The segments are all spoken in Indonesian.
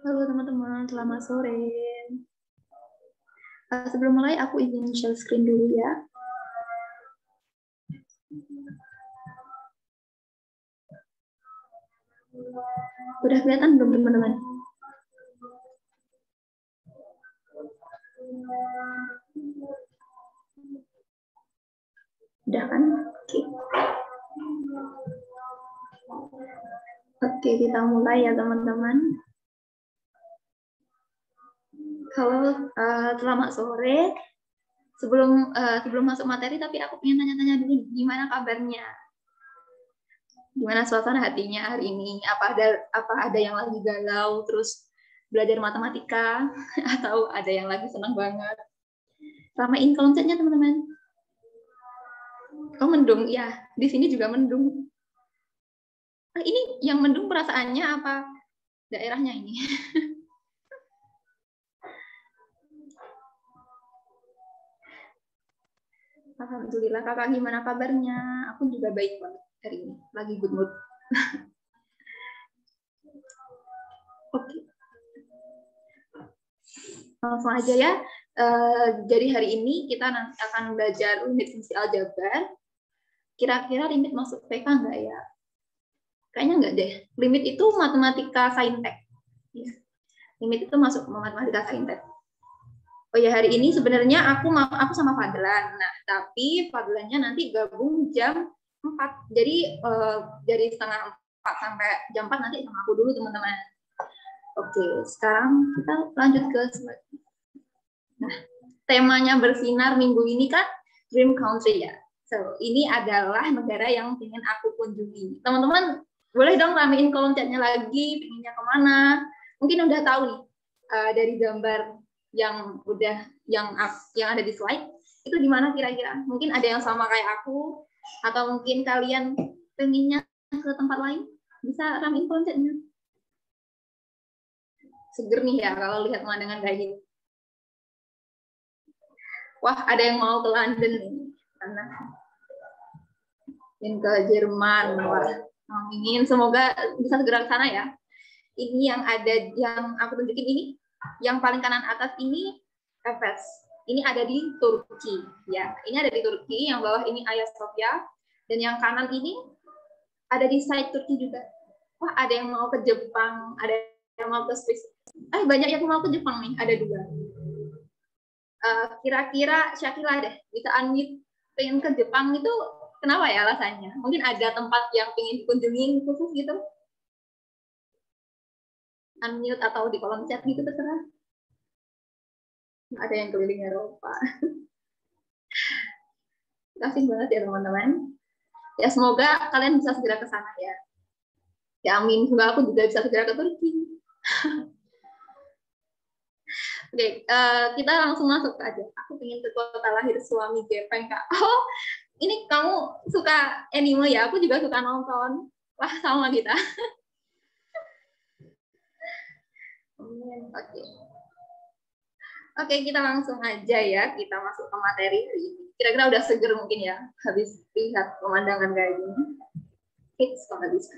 Halo teman-teman, selamat sore. Sebelum mulai, aku ingin share screen dulu ya. Udah kelihatan belum teman-teman? Udah kan? Oke, kita mulai ya teman-teman. Halo, selamat sore. Sebelum masuk materi, tapi aku ingin tanya-tanya dulu, gimana kabarnya? Gimana suasana hatinya hari ini? Apa ada yang lagi galau terus belajar matematika atau ada yang lagi senang banget? Ramein kolom chatnya teman-teman. Oh mendung ya, di sini juga mendung. Ini yang mendung perasaannya apa daerahnya ini? Alhamdulillah, kakak gimana kabarnya? Aku juga baik banget hari ini, lagi good mood. Oke, langsung aja ya. Jadi hari ini kita nanti akan belajar unit fungsi aljabar. Kira-kira limit masuk PK nggak ya? Kayaknya nggak deh. Limit itu matematika saintek. Ya. Limit itu masuk matematika saintek. Oh ya, hari ini sebenarnya aku sama Fadlan. Nah, tapi Fadlannya nanti gabung jam 4. Jadi dari setengah 4 sampai jam 4 nanti sama aku dulu teman-teman. Oke, sekarang kita lanjut ke slide. Nah, temanya bersinar minggu ini kan Dream Country ya. So, ini adalah negara yang ingin aku kunjungi. Teman-teman, boleh dong ramein kolom chatnya lagi, pengennya kemana. Mungkin udah tahu nih, dari gambar yang ada di slide, itu di mana kira-kira? Mungkin ada yang sama kayak aku, atau mungkin kalian pengennya ke tempat lain. Bisa ramein kolom chatnya. Seger nih ya kalau lihat pemandangan kayak gini. Wah, ada yang mau ke London nih. Karena ingin ke Jerman. Wah, ingin semoga bisa segera ke sana ya. Ini yang aku tunjukin ini, yang paling kanan atas ini Efes. Ini ada di Turki ya. Ini ada di Turki, yang bawah ini Hagia Sophia, dan yang kanan ini ada di side Turki juga. Wah, ada yang mau ke Jepang, ada yang mau ke Swiss. Banyak yang mau ke Jepang nih, ada 2. Kira-kira Syakila deh bisa unmute pengen ke Jepang itu kenapa ya alasannya? Mungkin ada tempat yang pengen dikunjungi khusus gitu? Unmute atau di kolom chat gitu terserah. Ada yang keliling Eropa. Kasih banget ya teman-teman. Ya semoga kalian bisa segera ke sana ya. Ya amin, semoga aku juga bisa segera ke Turki. Oke, kita langsung masuk aja. Aku pengen ke kota lahir suami Gepeng, Kak. Oh, ini kamu suka anime ya? Aku juga suka nonton. Wah, sama kita. Oke. Oke, kita langsung aja ya. Kita masuk ke materi hari ini. Kira-kira udah seger mungkin ya, habis lihat pemandangan kayak gini. Hits kalau bisa.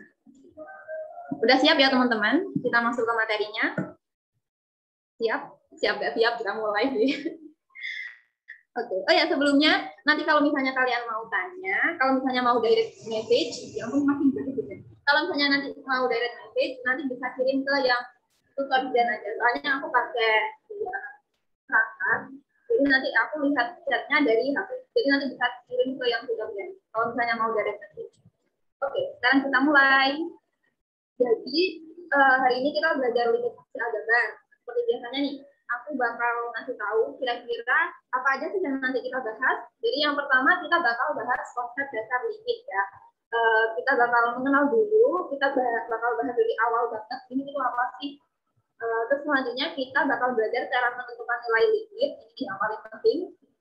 Udah siap ya teman-teman? Kita masuk ke materinya. Siap? Siap gak siap? Kita mulai sih. Oke. Oh ya, sebelumnya nanti kalau misalnya kalian mau tanya, kalau misalnya mau direct message, ya ampun makin gitu. Kalau misalnya nanti mau direct message, nanti bisa kirim ke yang tutor dan aja. Soalnya aku pakai perangkat, jadi nanti aku lihat chatnya dari HP. Jadi nanti bisa kirim ke yang tutor dan. Kalau misalnya mau direct message. Oke, sekarang kita mulai. Jadi hari ini kita belajar limit fungsi aljabar. Seperti biasanya nih, aku bakal ngasih tahu kira-kira apa aja sih yang nanti kita bahas. Jadi yang pertama kita bakal bahas konsep dasar limit ya. Kita bakal mengenal dulu, kita bakal bahas dari awal banget ini itu apa sih. Terus selanjutnya kita bakal belajar cara menentukan nilai limit, ini yang paling penting.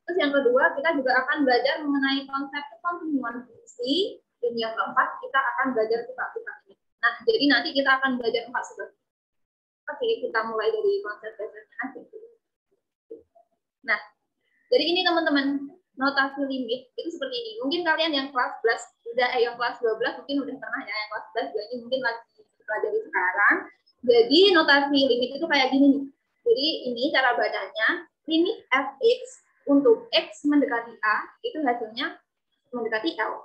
Terus yang kedua kita juga akan belajar mengenai konsep kontinuan fungsi, dan yang keempat kita akan belajar sifat-sifat ini. Nah, jadi nanti kita akan belajar 4 sifat. Oke, kita mulai dari konsep dasarnya aja. Nah, jadi ini teman-teman, notasi limit itu seperti ini. Mungkin kalian yang kelas 11 yang kelas 12 mungkin udah pernah ya, yang kelas 11 ini mungkin lagi pelajari sekarang. Jadi notasi limit itu kayak gini nih. Jadi ini cara bacanya, limit fx untuk x mendekati a itu hasilnya mendekati L.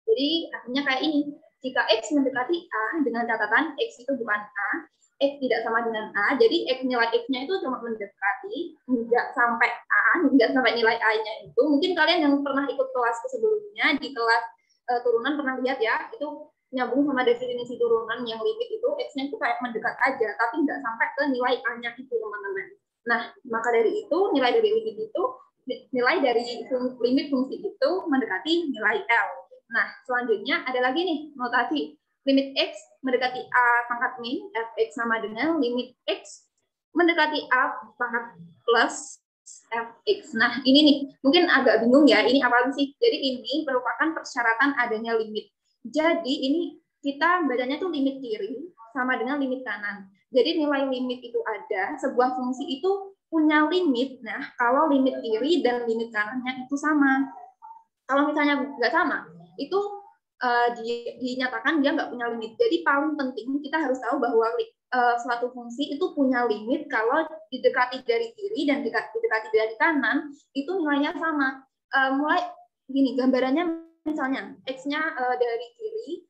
Jadi artinya kayak ini. Jika x mendekati a dengan catatan x itu bukan a, x tidak sama dengan a, jadi nilai x-nya itu cuma mendekati, nggak sampai a, nggak sampai nilai a-nya itu. Mungkin kalian yang pernah ikut kelas sebelumnya di kelas turunan pernah lihat ya, itu nyambung sama definisi turunan yang limit itu x-nya itu kayak mendekat aja, tapi nggak sampai ke nilai a-nya itu teman-teman. Nah, maka dari itu nilai dari limit itu nilai dari limit fungsi itu mendekati nilai L. Nah, selanjutnya ada lagi nih notasi limit x mendekati a pangkat min, fx sama dengan limit x mendekati a pangkat plus fx. Nah, ini nih mungkin agak bingung ya, ini apa sih? Jadi ini merupakan persyaratan adanya limit. Jadi ini kita bacanya tuh limit kiri sama dengan limit kanan. Jadi nilai limit itu ada, sebuah fungsi itu punya limit. Nah, kalau limit kiri dan limit kanannya itu sama. Kalau misalnya nggak sama, itu dinyatakan dia nggak punya limit. Jadi paling penting kita harus tahu bahwa suatu fungsi itu punya limit kalau didekati dari kiri dan didekati dari kanan, itu nilainya sama. Mulai gini, gambarannya misalnya x-nya dari kiri,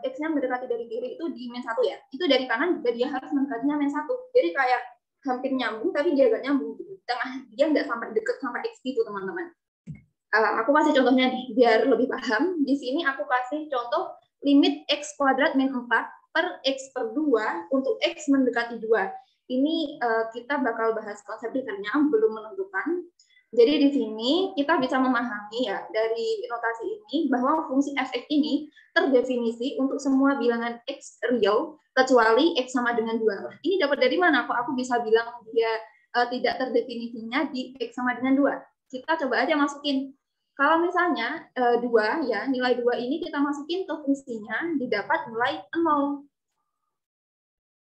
x-nya mendekati dari kiri itu di min 1 ya. Itu dari kanan juga dia harus mendekatinya min 1. Jadi kayak hampir nyambung tapi dia nggak nyambung gitu. Tengah dia nggak sampai deket sama x gitu teman-teman. Aku kasih contohnya nih biar lebih paham. Di sini aku kasih contoh limit x kuadrat min 4 per x per 2 untuk x mendekati 2. Ini kita bakal bahas konsep dasarnya, belum menentukan. Jadi di sini kita bisa memahami ya dari notasi ini bahwa fungsi fx ini terdefinisi untuk semua bilangan x real kecuali x sama dengan 2. Ini dapat dari mana? Kok aku bisa bilang dia tidak terdefinisinya di x sama dengan 2? Kita coba aja masukin. Kalau misalnya 2 ya, nilai 2 ini kita masukin ke fungsinya, didapat nilai 0.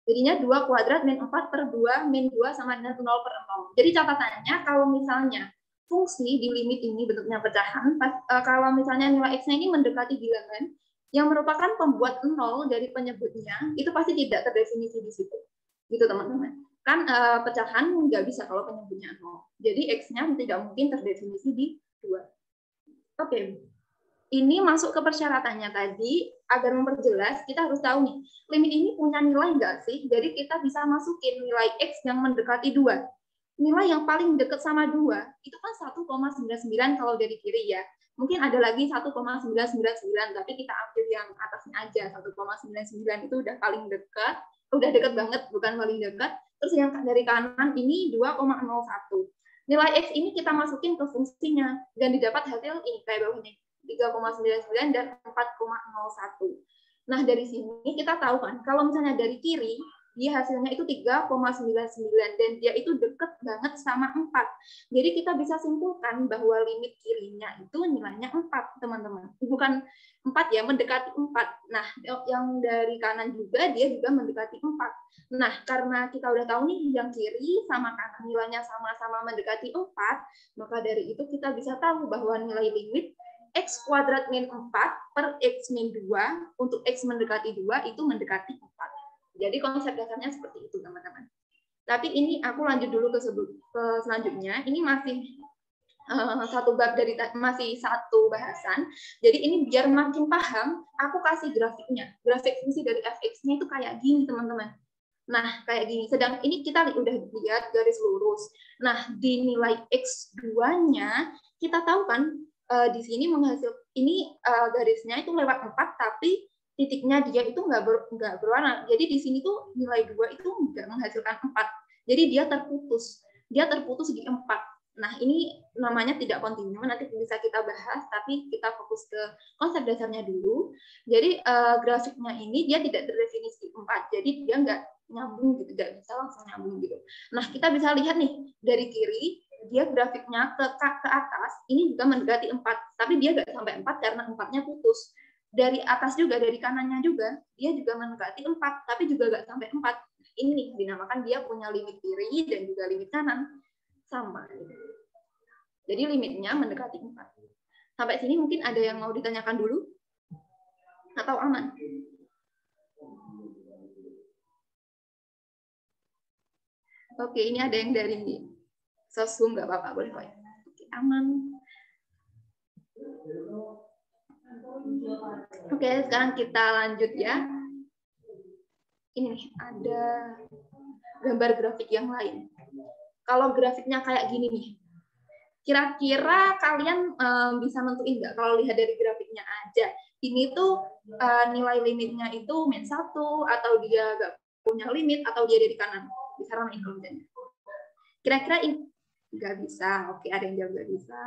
Jadinya 2 kuadrat min 4 per 2 min 2 sama dengan 0 per 0. Jadi catatannya kalau misalnya fungsi di limit ini bentuknya pecahan, kalau misalnya nilai x-nya ini mendekati bilangan yang merupakan pembuat 0 dari penyebutnya, itu pasti tidak terdefinisi di situ. Gitu teman-teman. Kan pecahan nggak bisa kalau penyebutnya 0. Jadi x-nya tidak mungkin terdefinisi di 2. Oke. Ini masuk ke persyaratannya tadi, agar memperjelas, kita harus tahu nih, limit ini punya nilai nggak sih? Jadi kita bisa masukin nilai X yang mendekati 2. Nilai yang paling dekat sama 2, itu kan 1,99 kalau dari kiri ya. Mungkin ada lagi 1,999, tapi kita ambil yang atasnya aja, 1,99 itu udah paling dekat, udah dekat banget, bukan paling dekat. Terus yang dari kanan ini 2,01. Nilai X ini kita masukin ke fungsinya, dan didapat hasil ini, kayak bawahnya. 3,99 dan 4,01. Nah, dari sini kita tahu kan, kalau misalnya dari kiri, dia hasilnya itu 3,99 dan dia itu deket banget sama 4. Jadi kita bisa simpulkan bahwa limit kirinya itu nilainya 4, teman-teman. Bukan 4 ya, mendekati 4. Nah, yang dari kanan juga dia juga mendekati 4. Nah, karena kita udah tahu nih yang kiri sama kanan nilainya sama-sama mendekati 4, maka dari itu kita bisa tahu bahwa nilai limit x kuadrat min 4 per x min 2 untuk x mendekati 2 itu mendekati 4. Jadi konsep dasarnya seperti itu, teman-teman. Tapi ini aku lanjut dulu ke selanjutnya. Ini masih satu bab dari masih satu bahasan. Jadi ini biar makin paham, aku kasih grafiknya. Grafik fungsi dari fx-nya itu kayak gini, teman-teman. Nah, kayak gini. Sedang ini kita udah lihat garis lurus. Nah, di nilai x2-nya kita tahu kan di sini garisnya itu lewat 4, tapi titiknya dia itu nggak berwarna. Jadi di sini tuh nilai 2 itu nggak menghasilkan 4. Jadi dia terputus. Dia terputus di 4. Nah, ini namanya tidak kontinu, nanti bisa kita bahas, tapi kita fokus ke konsep dasarnya dulu. Jadi grafiknya ini dia tidak terdefinisi 4, jadi dia nggak nyambung gitu, nggak bisa langsung nyambung gitu. Nah, kita bisa lihat nih, dari kiri, dia grafiknya ke atas, ini juga mendekati 4, tapi dia nggak sampai 4 karena 4-nya putus. Dari atas juga, dari kanannya juga, dia juga mendekati 4, tapi juga nggak sampai 4. Ini nih, dinamakan dia punya limit kiri dan juga limit kanan. Sama. Jadi limitnya mendekati 4. Sampai sini mungkin ada yang mau ditanyakan dulu? Atau aman? Oke, ini ada yang dari Sosum, nggak apa-apa, boleh kok. Oke, aman. Oke, sekarang kita lanjut ya. Ini nih, ada gambar grafik yang lain. Kalau grafiknya kayak gini nih, kira-kira kalian bisa nentuin nggak kalau lihat dari grafiknya aja, ini tuh nilai limitnya itu -1 atau dia nggak punya limit atau dia ada di kanan? Bisa ramein kalau misalnya. Kira-kira ini nggak bisa. Oke, ada yang jawab nggak bisa.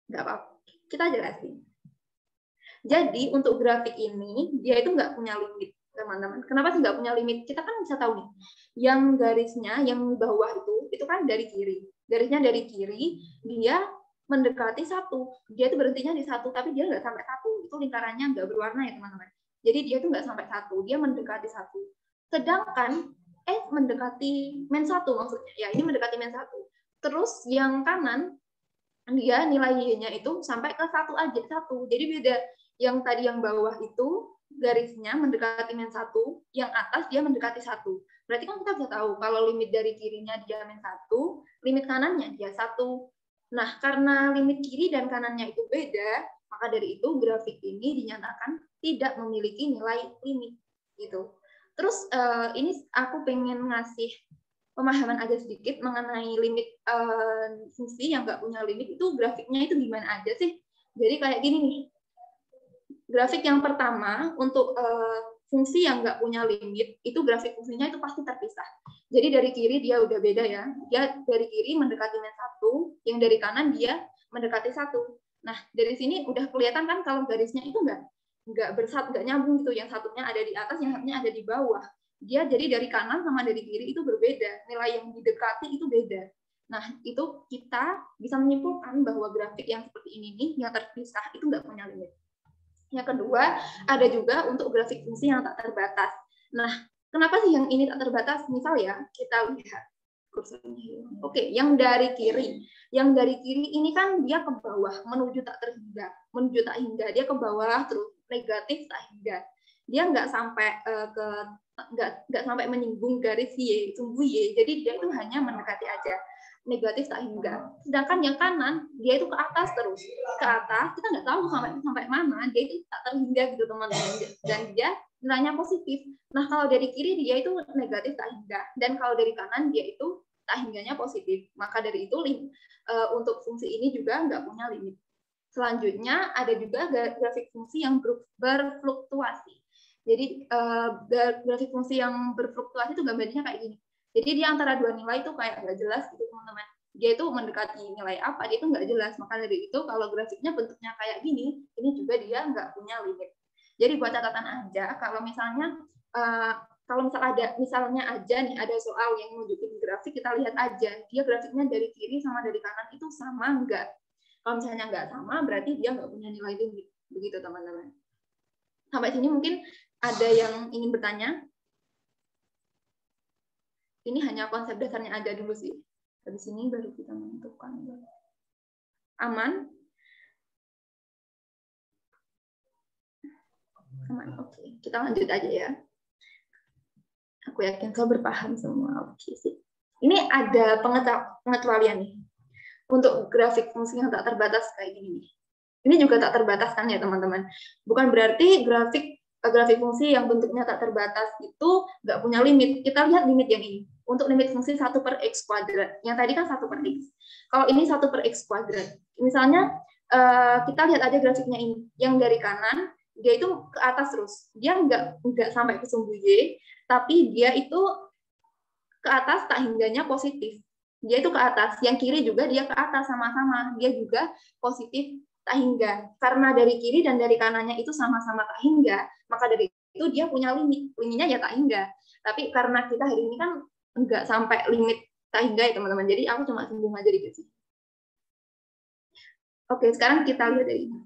Nggak apa-apa. Kita jelasin. Jadi untuk grafik ini dia itu nggak punya limit, teman-teman. Kenapa sih nggak punya limit? Kita kan bisa tahu nih, yang garisnya yang bawah itu kan dari kiri. Garisnya dari kiri, dia mendekati 1. Dia itu berhentinya di 1, tapi dia nggak sampai 1. Itu lingkarannya nggak berwarna ya teman-teman. Jadi dia itu nggak sampai 1, dia mendekati 1. Sedangkan mendekati -1 maksudnya. Ya ini mendekati -1. Terus yang kanan dia nilai y-nya itu sampai ke 1 aja, 1. Jadi beda. Yang tadi yang bawah itu garisnya mendekati -1, yang atas dia mendekati 1. Berarti kan kita bisa tahu kalau limit dari kirinya dia -1, limit kanannya dia 1. Nah, karena limit kiri dan kanannya itu beda, maka dari itu grafik ini dinyatakan tidak memiliki nilai limit gitu. Terus ini aku pengen ngasih pemahaman aja sedikit mengenai limit fungsi yang nggak punya limit itu grafiknya itu gimana aja sih. Jadi kayak gini nih. Grafik yang pertama untuk fungsi yang nggak punya limit, itu grafik fungsinya itu pasti terpisah. Jadi dari kiri dia udah beda ya. Dia dari kiri mendekati -1, yang dari kanan dia mendekati 1. Nah, dari sini udah kelihatan kan kalau garisnya itu nggak bersatu, nggak nyambung gitu. Yang satunya ada di atas, yang satunya ada di bawah. Dia jadi dari kanan sama dari kiri itu berbeda. Nilai yang didekati itu beda. Nah, itu kita bisa menyimpulkan bahwa grafik yang seperti ini nih, yang terpisah, itu nggak punya limit. Yang kedua, ada juga untuk grafik fungsi yang tak terbatas. Nah, kenapa sih yang ini tak terbatas? Misal ya, kita lihat kursornya. Oke, yang dari kiri. Yang dari kiri ini kan dia ke bawah, menuju tak terhingga. Menuju tak hingga, dia ke bawah, terus negatif tak hingga. Dia nggak sampai nggak sampai menyinggung garis Y, sumbu Y. Jadi dia itu hanya mendekati aja. Negatif tak hingga. Sedangkan yang kanan dia itu ke atas terus, ke atas kita nggak tahu sampai mana, dia itu tak terhingga gitu teman-teman, dan dia nilainya positif. Nah kalau dari kiri dia itu negatif tak hingga, dan kalau dari kanan dia itu tak hingganya positif. Maka dari itu untuk fungsi ini juga nggak punya limit. Selanjutnya ada juga grafik fungsi yang berfluktuasi. Jadi grafik fungsi yang berfluktuasi itu gambarnya kayak gini. Jadi dia antara dua nilai itu kayak nggak jelas gitu teman-teman. Dia itu mendekati nilai apa, dia itu nggak jelas. Maka dari itu kalau grafiknya bentuknya kayak gini, ini juga dia nggak punya limit. Jadi buat catatan aja, kalau misalnya misalnya aja nih ada soal yang nunjukin grafik, kita lihat aja dia grafiknya dari kiri sama dari kanan itu sama nggak. Kalau misalnya nggak sama, berarti dia nggak punya nilai limit. Begitu teman-teman. Sampai sini mungkin ada yang ingin bertanya? Ini hanya konsep dasarnya aja dulu sih. Habis ini baru kita menentukan. Aman? Aman, oke. Kita lanjut aja ya. Aku yakin kau berpaham semua. Oke sih. Ini ada pengecualian nih. Untuk grafik fungsi yang tak terbatas kayak gini. Ini juga tak terbatas kan ya teman-teman. Bukan berarti grafik fungsi yang bentuknya tak terbatas itu nggak punya limit. Kita lihat limit yang ini. Untuk limit fungsi 1/x². Yang tadi kan 1/x. Kalau ini 1/x². Misalnya kita lihat aja grafiknya ini. Yang dari kanan, dia itu ke atas terus. Dia nggak sampai ke sumbu Y, tapi dia itu ke atas tak hingganya positif. Dia itu ke atas. Yang kiri juga dia ke atas sama-sama. Dia juga positif tak hingga. Karena dari kiri dan dari kanannya itu sama-sama tak hingga, maka dari itu dia punya limit. Limitnya ya tak hingga. Tapi karena kita hari ini kan nggak sampai limit tak hingga ya teman-teman. Jadi aku cuma singgung aja dikit sih. Oke, sekarang kita lihat dari ini.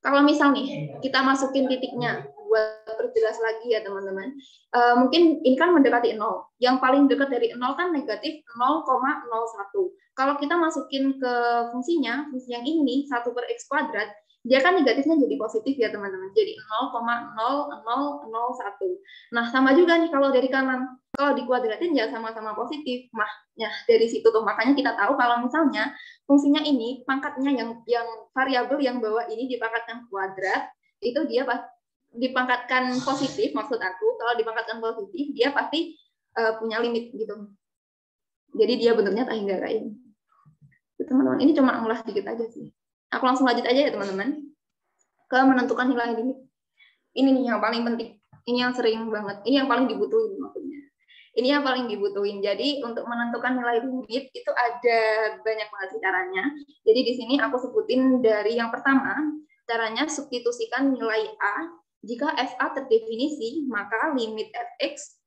Kalau misal nih, kita masukin titiknya buat jelas lagi ya teman-teman. Mungkin ini kan mendekati 0. Yang paling dekat dari 0 kan negatif 0,01. Kalau kita masukin ke fungsinya, fungsi yang ini 1 per X kuadrat, dia kan negatifnya jadi positif ya teman-teman. Jadi 0,0001. Nah, sama juga nih kalau dari kanan. Kalau dikuadratin ya sama-sama positif. Nah, ya dari situ tuh makanya kita tahu kalau misalnya fungsinya ini pangkatnya yang variabel yang bawah ini dipangkatkan kuadrat, itu dia dipangkatkan positif, maksud aku kalau dipangkatkan positif dia pasti punya limit gitu. Jadi dia bentuknya tak hingga kayak ini. Teman-teman, ini cuma ngulas sedikit aja sih. Aku langsung lanjut aja ya teman-teman ke menentukan nilai limit. Ini nih yang paling penting. Ini yang sering banget. Ini yang paling dibutuhin maksudnya. Ini yang paling dibutuhin. Jadi untuk menentukan nilai limit itu ada banyak banget caranya. Jadi di sini aku sebutin dari yang pertama, caranya substitusikan nilai A. Jika FA terdefinisi, maka limit Fx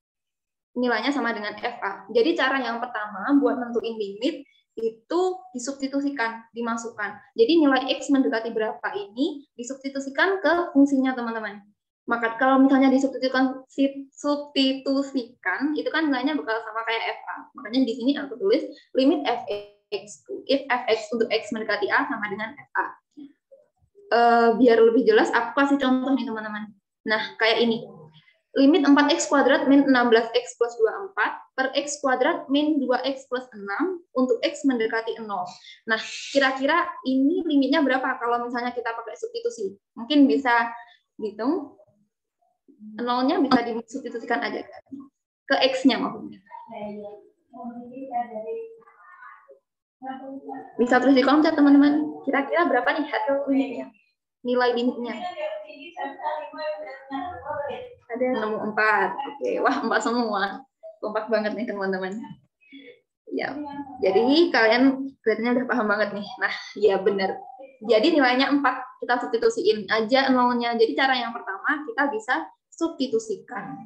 nilainya sama dengan FA. Jadi cara yang pertama buat nentuin limit itu disubstitusikan, dimasukkan. Jadi nilai X mendekati berapa ini disubstitusikan ke fungsinya teman-teman. Maka kalau misalnya disubstitusikan, itu kan nilainya bakal sama kayak FA. Makanya di sini aku tulis limit Fx if Fx untuk X mendekati A sama dengan FA. Biar lebih jelas, aku kasih contoh nih teman-teman. Nah, kayak ini. Limit 4x kuadrat min 16x plus 24 per x kuadrat min 2x plus 6 untuk x mendekati 0. Nah, kira-kira ini limitnya berapa kalau misalnya kita pakai substitusi? Mungkin bisa dihitung. 0-nya bisa disubstitusikan aja ke x-nya maksudnya. Bisa terus di kolom chat teman-teman. Kira-kira berapa nih hasil limitnya? Nilai limitnya. Ada yang nemu 4. Oke, wah 4 semua. Kompak banget nih teman-teman. Ya, jadi kalian kelihatannya udah paham banget nih. Nah, ya benar. Jadi nilainya 4, kita substitusiin aja 0-nya. Jadi cara yang pertama kita bisa substitusikan.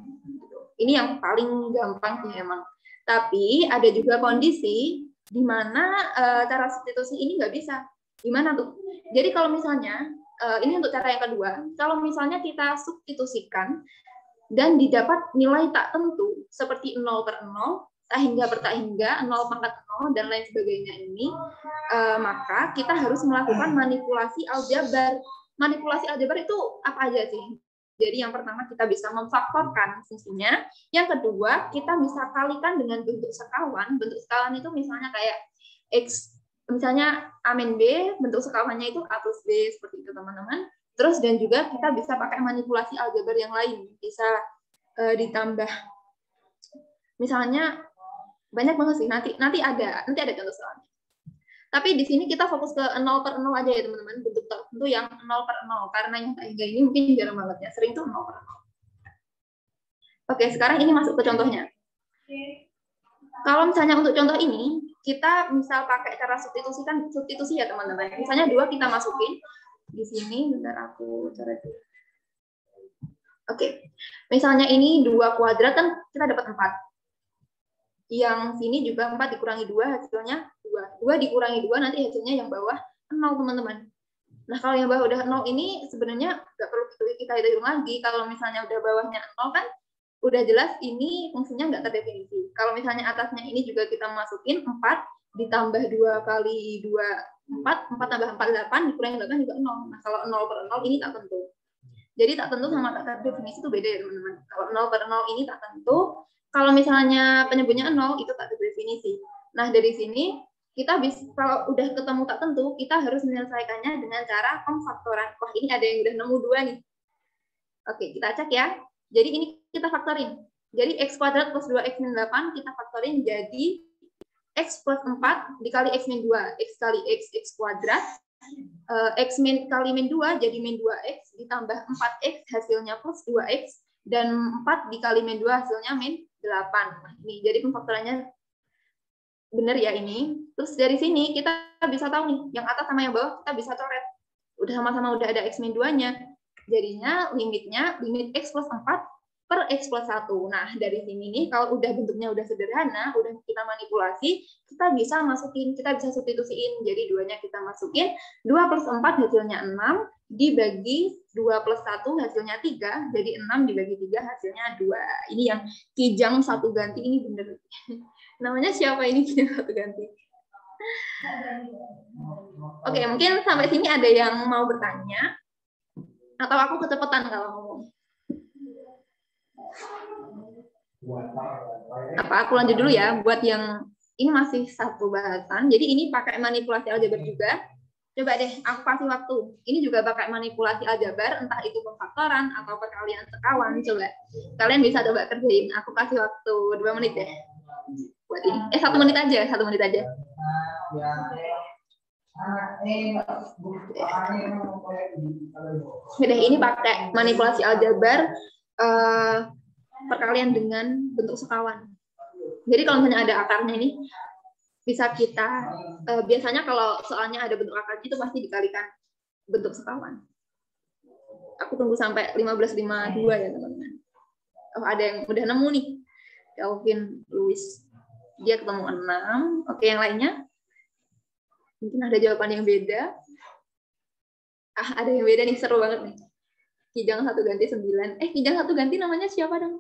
Ini yang paling gampang sih emang. Tapi ada juga kondisi di mana cara substitusi ini nggak bisa. Gimana tuh? Jadi kalau misalnya ini untuk cara yang kedua, kalau misalnya kita substitusikan dan didapat nilai tak tentu seperti 0 per 0, tak hingga per tak hingga, 0 pangkat 0, dan lain sebagainya ini, maka kita harus melakukan manipulasi aljabar. Manipulasi aljabar itu apa aja sih? Jadi yang pertama kita bisa memfaktorkan fungsinya, yang kedua kita bisa kalikan dengan bentuk sekawan. Bentuk sekawan itu misalnya kayak X, misalnya A min B, bentuk sekawannya itu A plus B, seperti itu teman-teman. Terus dan juga kita bisa pakai manipulasi aljabar yang lain, bisa ditambah. Misalnya banyak banget sih, nanti ada contoh soalnya. Tapi di sini kita fokus ke 0 per 0 aja ya teman-teman, bentuk tertentu yang 0 per 0, karena yang tak hingga ini mungkin jarang banget ya, sering tuh 0 per 0. Oke, sekarang ini masuk ke contohnya. Kalau misalnya untuk contoh ini, kita misal pakai cara substitusi ya teman-teman. Misalnya 2 kita masukin di sini, bentar aku coret. Oke, misalnya ini 2 kuadrat kan kita dapat 4. Yang sini juga 4 dikurangi 2, hasilnya 2. 2 dikurangi 2, nanti hasilnya yang bawah 0, teman-teman. Nah, kalau yang bawah udah 0 ini sebenarnya nggak perlu kita hitung lagi. Kalau misalnya udah bawahnya 0 kan, udah jelas ini fungsinya nggak terdefinisi. Kalau misalnya atasnya ini juga kita masukin 4, ditambah 2 kali 2, 4 tambah 4, 8, dikurangi 8 juga 0. Nah, kalau 0 per 0 ini tak tentu. Jadi tak tentu sama tak terdefinisi itu beda ya, teman-teman. Kalau 0 per 0 ini tak tentu. Kalau misalnya penyebutnya 0, itu tak terdefinisi. Nah, dari sini, kita bisa, kalau udah ketemu tak tentu, kita harus menyelesaikannya dengan cara pemfaktoran. Wah, ini ada yang udah nemu 2 nih. Oke, kita cek ya. Jadi ini kita faktorin. Jadi X kuadrat plus 2X min 8, kita faktorin jadi X plus 4 dikali X min 2. X kali X, X kuadrat. X min kali min 2, jadi min 2X, ditambah 4X, hasilnya plus 2X. Dan 4 dikali min 2 hasilnya min 8. Nah, ini jadi pemfaktorannya benar ya ini. Terus dari sini kita bisa tahu nih, yang atas sama yang bawah kita bisa coret. Udah sama-sama udah ada X min 2-nya. Jadinya limitnya limit X plus 4 per X plus 1. Nah, dari sini nih kalau udah bentuknya udah sederhana, udah kita manipulasi, kita bisa masukin, kita bisa substitusiin. Jadi 2-nya kita masukin, 2 plus 4 hasilnya 6, dibagi 2 plus 1 hasilnya 3, jadi 6 dibagi 3 hasilnya 2. Ini yang kijang satu ganti, ini bener. Namanya siapa ini kijang satu ganti? Oke, mungkin sampai sini ada yang mau bertanya? Atau aku kecepatan kalau ngomong? Apa aku lanjut dulu ya, buat yang ini masih satu bahasan. Jadi ini pakai manipulasi aljabar juga. Coba deh, aku kasih waktu. Ini juga pakai manipulasi aljabar, entah itu pemfaktoran atau perkalian sekawan. Coba kalian bisa coba kerjain. Aku kasih waktu 2 menit deh. Buat ini. 1 menit aja, 1 menit aja. Udah, ini pakai manipulasi aljabar perkalian dengan bentuk sekawan. Jadi kalau misalnya ada akarnya ini, bisa kita biasanya kalau soalnya ada bentuk akarnya itu pasti dikalikan bentuk sekawan. Aku tunggu sampai 15.52 ya teman-teman. Oh, ada yang udah nemu nih. Kelvin Lewis. Dia ketemu 6. Oke, yang lainnya? Mungkin ada jawaban yang beda. Ada yang beda nih, seru banget nih. Kijang satu ganti 9. Kijang satu ganti namanya siapa dong?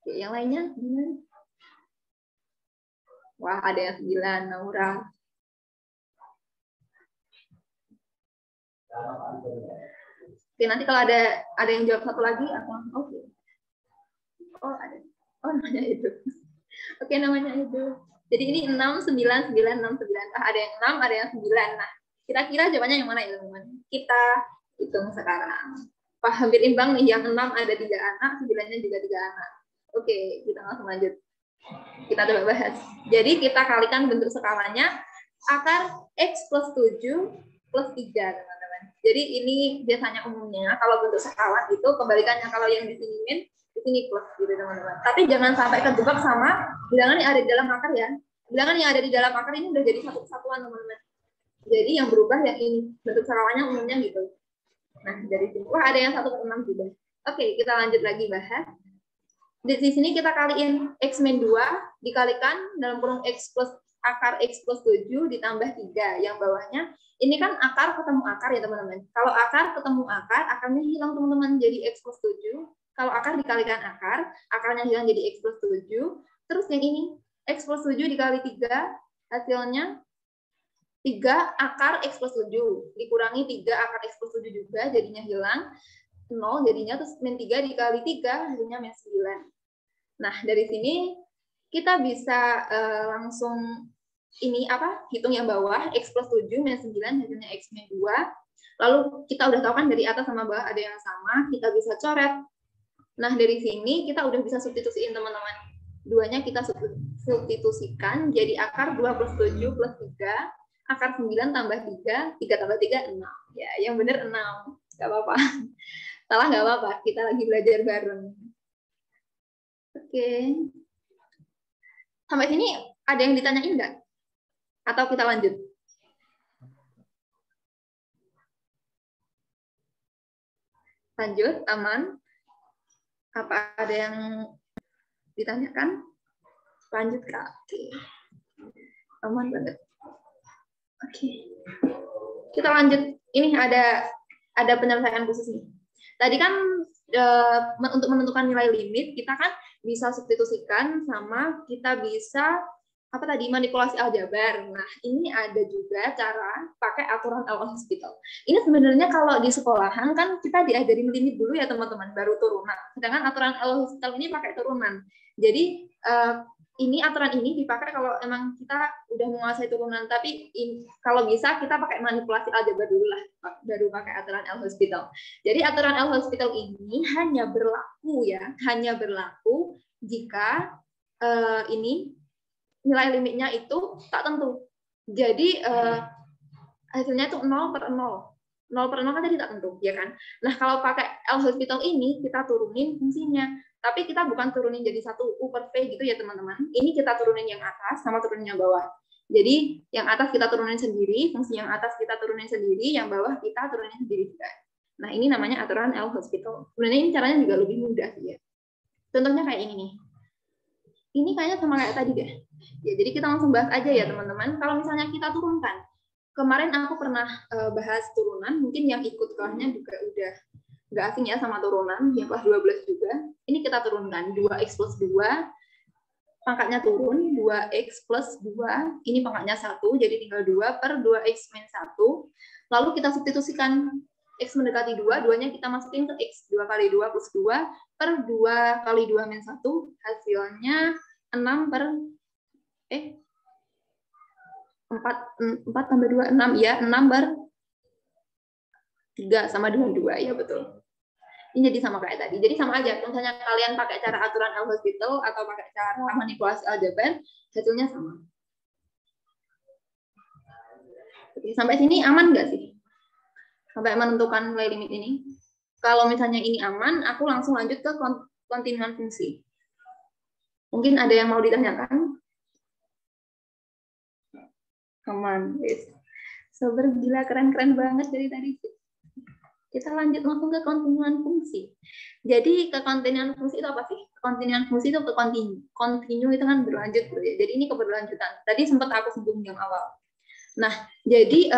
Oke, yang lainnya gimana? Wah, ada yang 9, Naura. Oke, nanti kalau ada yang jawab satu lagi, aku oke. Oh, ada. Oh, namanya itu. Oke, namanya itu. Jadi ini 6, 9, 9, 6, 9. Ada yang 6, ada yang 9. Nah, kira-kira jawabannya yang mana ya, teman-teman? Kita hitung sekarang. Hampir imbang nih, yang 6 ada 3 anak, 9-nya juga 3 anak. Oke, kita langsung lanjut. Kita coba bahas. Jadi kita kalikan bentuk skalanya, akar X plus 7 plus 3, teman-teman. Jadi ini biasanya umumnya, kalau bentuk skala itu, kebalikannya kalau yang di sini plus gitu, teman-teman. Tapi jangan sampai terjebak sama bilangan yang ada di dalam akar ya. Bilangan yang ada di dalam akar ini udah jadi satu kesatuan, teman-teman. Jadi yang berubah yang ini, bentuk skalanya umumnya gitu. Nah, dari sini. Wah, ada yang 1/6 juga. Oke, kita lanjut lagi bahas. Di sini kita kaliin X-2 dikalikan dalam kurung X plus akar X plus 7 ditambah 3. Yang bawahnya, ini kan akar ketemu akar ya teman-teman. Kalau akar ketemu akar, akarnya hilang teman-teman jadi X plus 7. Kalau akar dikalikan akar, akarnya hilang jadi X plus 7. Terus yang ini, X plus 7 dikali 3, hasilnya 3 akar X plus 7. Dikurangi 3 akar X plus 7 juga, jadinya hilang. 0 jadinya, terus min 3 dikali 3, hasilnya min 9. Nah, dari sini kita bisa langsung hitung yang bawah, X plus 7 min 9, hasilnya X min 2. Lalu kita udah tahu kan dari atas sama bawah ada yang sama, kita bisa coret. Nah, dari sini kita udah bisa substitusiin teman-teman. Duanya kita substitusikan jadi akar 2 plus 7 plus 3, akar 9 tambah 3, 3 tambah 3, 6. Ya, yang benar 6. Nggak apa-apa. Salah nggak apa-apa, kita lagi belajar bareng. Oke. Sampai sini ada yang ditanyain nggak? Atau kita lanjut? Lanjut, aman? Apa ada yang ditanyakan? Lanjut, Kak. Oke. Aman banget. Oke. Kita lanjut. Ini ada penyelesaian khusus nih. Tadi kan untuk menentukan nilai limit, kita kan bisa substitusikan sama kita bisa manipulasi aljabar. Nah, ini ada juga cara pakai aturan L-Hospital. Ini sebenarnya kalau di sekolahan kan kita diajarin limit dulu ya teman-teman, baru turunan. Sedangkan aturan L-Hospital ini pakai turunan. Jadi ini aturan ini dipakai kalau emang kita udah menguasai turunan. Tapi kalau bisa kita pakai manipulasi aljabar dulu lah, baru pakai aturan L-Hospital. Jadi aturan L-Hospital ini hanya berlaku jika ini nilai limitnya itu tak tentu. Jadi hasilnya itu 0/0. 0/0 kan tadi tak tentu, ya kan? Nah, kalau pakai L-Hospital ini kita turunin fungsinya. Tapi kita bukan turunin jadi 1/V gitu ya, teman-teman. Ini kita turunin yang atas sama turunin yang bawah. Jadi yang atas kita turunin sendiri, fungsi yang atas kita turunin sendiri, yang bawah kita turunin sendiri juga. Nah, ini namanya aturan L-Hospital. Sebenarnya ini caranya juga lebih mudah ya. Contohnya kayak ini nih. ini kayaknya sama kayak tadi deh. Ya, jadi kita langsung bahas aja ya teman-teman. Kalau misalnya kita turunkan, kemarin aku pernah bahas turunan, mungkin yang ikut kelasnya juga udah nggak asing ya sama turunan, yang kelas 12 juga. Ini kita turunkan, 2x plus 2, pangkatnya turun, 2x plus 2, ini pangkatnya 1, jadi tinggal 2 per 2x min 1. Lalu kita substitusikan x mendekati 2, 2-nya kita masukin ke x, 2 kali 2 plus 2 per 2 kali 2 min 1, hasilnya 6 per 4 tambah 2, 6 ya, 6 per 3 sama dengan 2 ya, betul. Ini jadi sama kayak tadi. Jadi sama aja, misalnya kalian pakai cara aturan L-Hospital atau pakai cara manipulasi aljabar, hasilnya sama. Oke, sampai sini aman nggak sih? Sampai menentukan nilai limit ini. Kalau misalnya ini aman, aku langsung lanjut ke kontinuan fungsi. Mungkin ada yang mau ditanyakan? Aman, guys. Sober gila, keren-keren banget dari tadi. Kita lanjut langsung ke kontinuan fungsi. Jadi ke kontinuan fungsi itu apa sih? Kontinuan fungsi itu ke kontinu itu kan berlanjut, bro. Jadi ini keberlanjutan. Tadi sempat aku singgung yang awal. Nah, jadi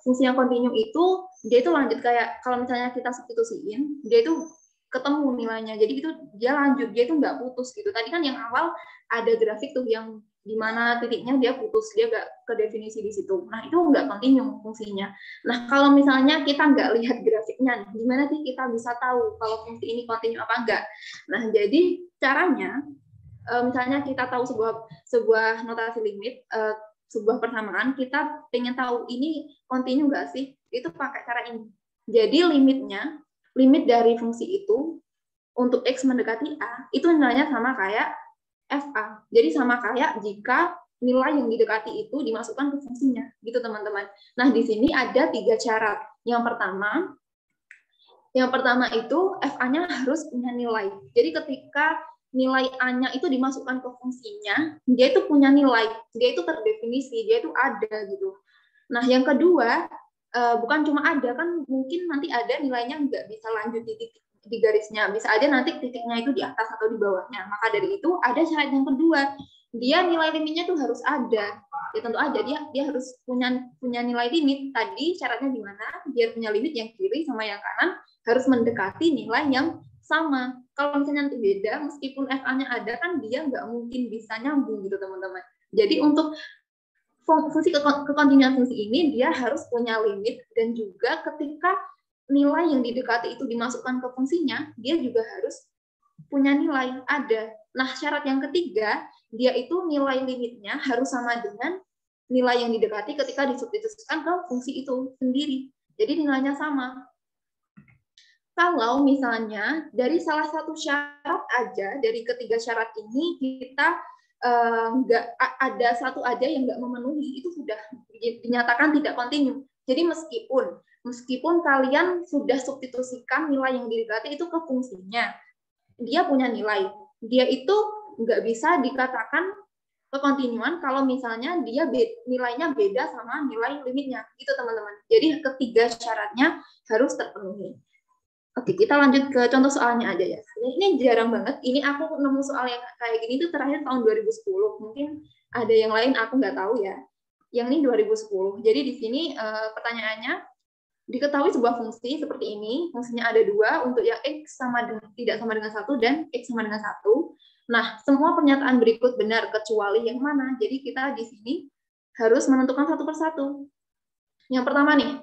fungsi yang kontinu itu dia itu lanjut, kayak kalau misalnya kita substitusiin, dia itu ketemu nilainya. Jadi itu dia lanjut, dia itu nggak putus gitu. Tadi kan yang awal ada grafik tuh yang di mana titiknya dia putus, dia nggak ke definisi di situ. Nah, itu nggak kontinu fungsinya. Nah, kalau misalnya kita nggak lihat grafiknya, gimana sih kita bisa tahu kalau fungsi ini kontinu apa enggak? Nah, jadi caranya, misalnya kita tahu sebuah notasi limit, sebuah persamaan, kita pengen tahu ini kontinu nggak sih? Itu pakai cara ini. Jadi limit dari fungsi itu untuk x mendekati a, itu nilainya sama kayak FA. Jadi sama kayak jika nilai yang didekati itu dimasukkan ke fungsinya, gitu teman-teman. Nah, di sini ada 3 syarat. Yang pertama itu FA-nya harus punya nilai. Jadi ketika nilai A-nya itu dimasukkan ke fungsinya, dia itu punya nilai, dia itu terdefinisi, dia itu ada gitu. Nah, yang kedua, bukan cuma ada, kan mungkin nanti ada nilainya nggak bisa lanjut di garisnya, bisa aja nanti titiknya itu di atas atau di bawahnya. Maka dari itu ada syarat yang kedua, dia nilai limitnya tuh harus ada. Ya tentu aja dia harus punya nilai limit. Tadi syaratnya gimana? Biar punya limit yang kiri sama yang kanan harus mendekati nilai yang sama. Kalau misalnya nanti beda, meskipun FA-nya ada, kan dia nggak mungkin bisa nyambung gitu teman-teman. Jadi untuk fungsi kekontinuan fungsi ini dia harus punya limit, dan juga ketika nilai yang didekati itu dimasukkan ke fungsinya, dia juga harus punya nilai ada. Nah, syarat yang ketiga, dia itu nilai limitnya harus sama dengan nilai yang didekati ketika disubstitusikan ke fungsi itu sendiri. Jadi nilainya sama. Kalau misalnya dari salah satu syarat aja, dari ketiga syarat ini kita nggak ada satu aja yang nggak memenuhi, itu sudah dinyatakan tidak kontinu. Jadi meskipun kalian sudah substitusikan nilai yang didekati itu ke fungsinya, dia punya nilai, dia itu nggak bisa dikatakan kekontinuan kalau misalnya dia nilainya beda sama nilai limitnya, gitu teman-teman. Jadi ketiga syaratnya harus terpenuhi. Oke, kita lanjut ke contoh soalnya aja ya. Ini jarang banget. Ini aku nemu soal yang kayak gini tuh terakhir tahun 2010. Mungkin ada yang lain aku nggak tahu ya. Yang ini 2010. Jadi di sini pertanyaannya, diketahui sebuah fungsi seperti ini. Fungsinya ada 2 untuk yang x tidak sama dengan 1 dan x sama dengan 1. Nah, semua pernyataan berikut benar kecuali yang mana. Jadi kita di sini harus menentukan satu persatu. Yang pertama nih,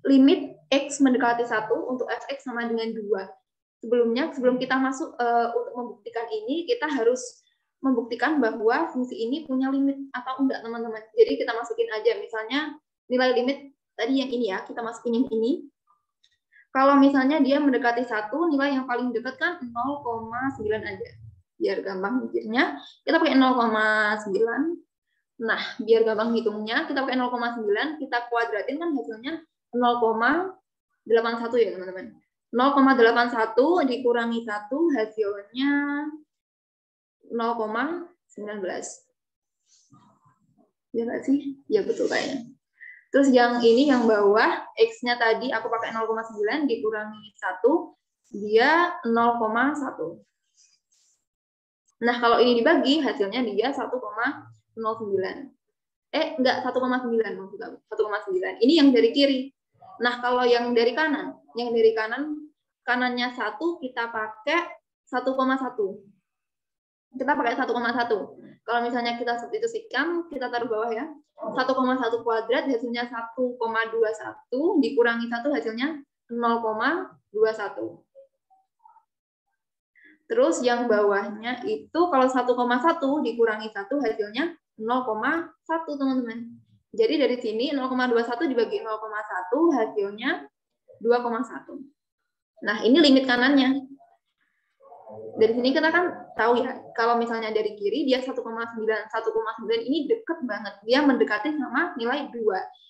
limit x mendekati 1 untuk fx sama dengan 2. Sebelum kita masuk untuk membuktikan ini, kita harus membuktikan bahwa fungsi ini punya limit atau enggak, teman-teman. Jadi kita masukin aja, misalnya nilai limit tadi yang ini ya, kita masukin yang ini. Kalau misalnya dia mendekati 1, nilai yang paling dekat kan 0,9 aja. Biar gampang mikirnya, kita pakai 0,9. Nah, biar gampang hitungnya, kita pakai 0,9, kita kuadratin kan hasilnya 0,81 ya teman-teman. 0,81 dikurangi 1 hasilnya 0,19. Ya nggak sih? Ya betul kayaknya. Terus yang ini yang bawah, X-nya tadi aku pakai 0,9 dikurangi 1, dia 0,1. Nah, kalau ini dibagi, hasilnya dia 1,09. Enggak, 1,9. 1,9. Ini yang dari kiri. Nah, kalau yang dari kanan, kanannya 1, kita pakai 1,1. Kita pakai 1,1. Kalau misalnya kita substitusikan, kita taruh bawah ya. 1,1 kuadrat hasilnya 1,21, dikurangi 1 hasilnya 0,21. Terus yang bawahnya itu kalau 1,1 dikurangi 1 hasilnya 0,1, teman-teman. Jadi dari sini 0,21 dibagi 0,1 hasilnya 2,1. Nah, ini limit kanannya. Dari sini kita kan tahu ya, kalau misalnya dari kiri dia 1,9 ini deket banget. Dia mendekati sama nilai 2.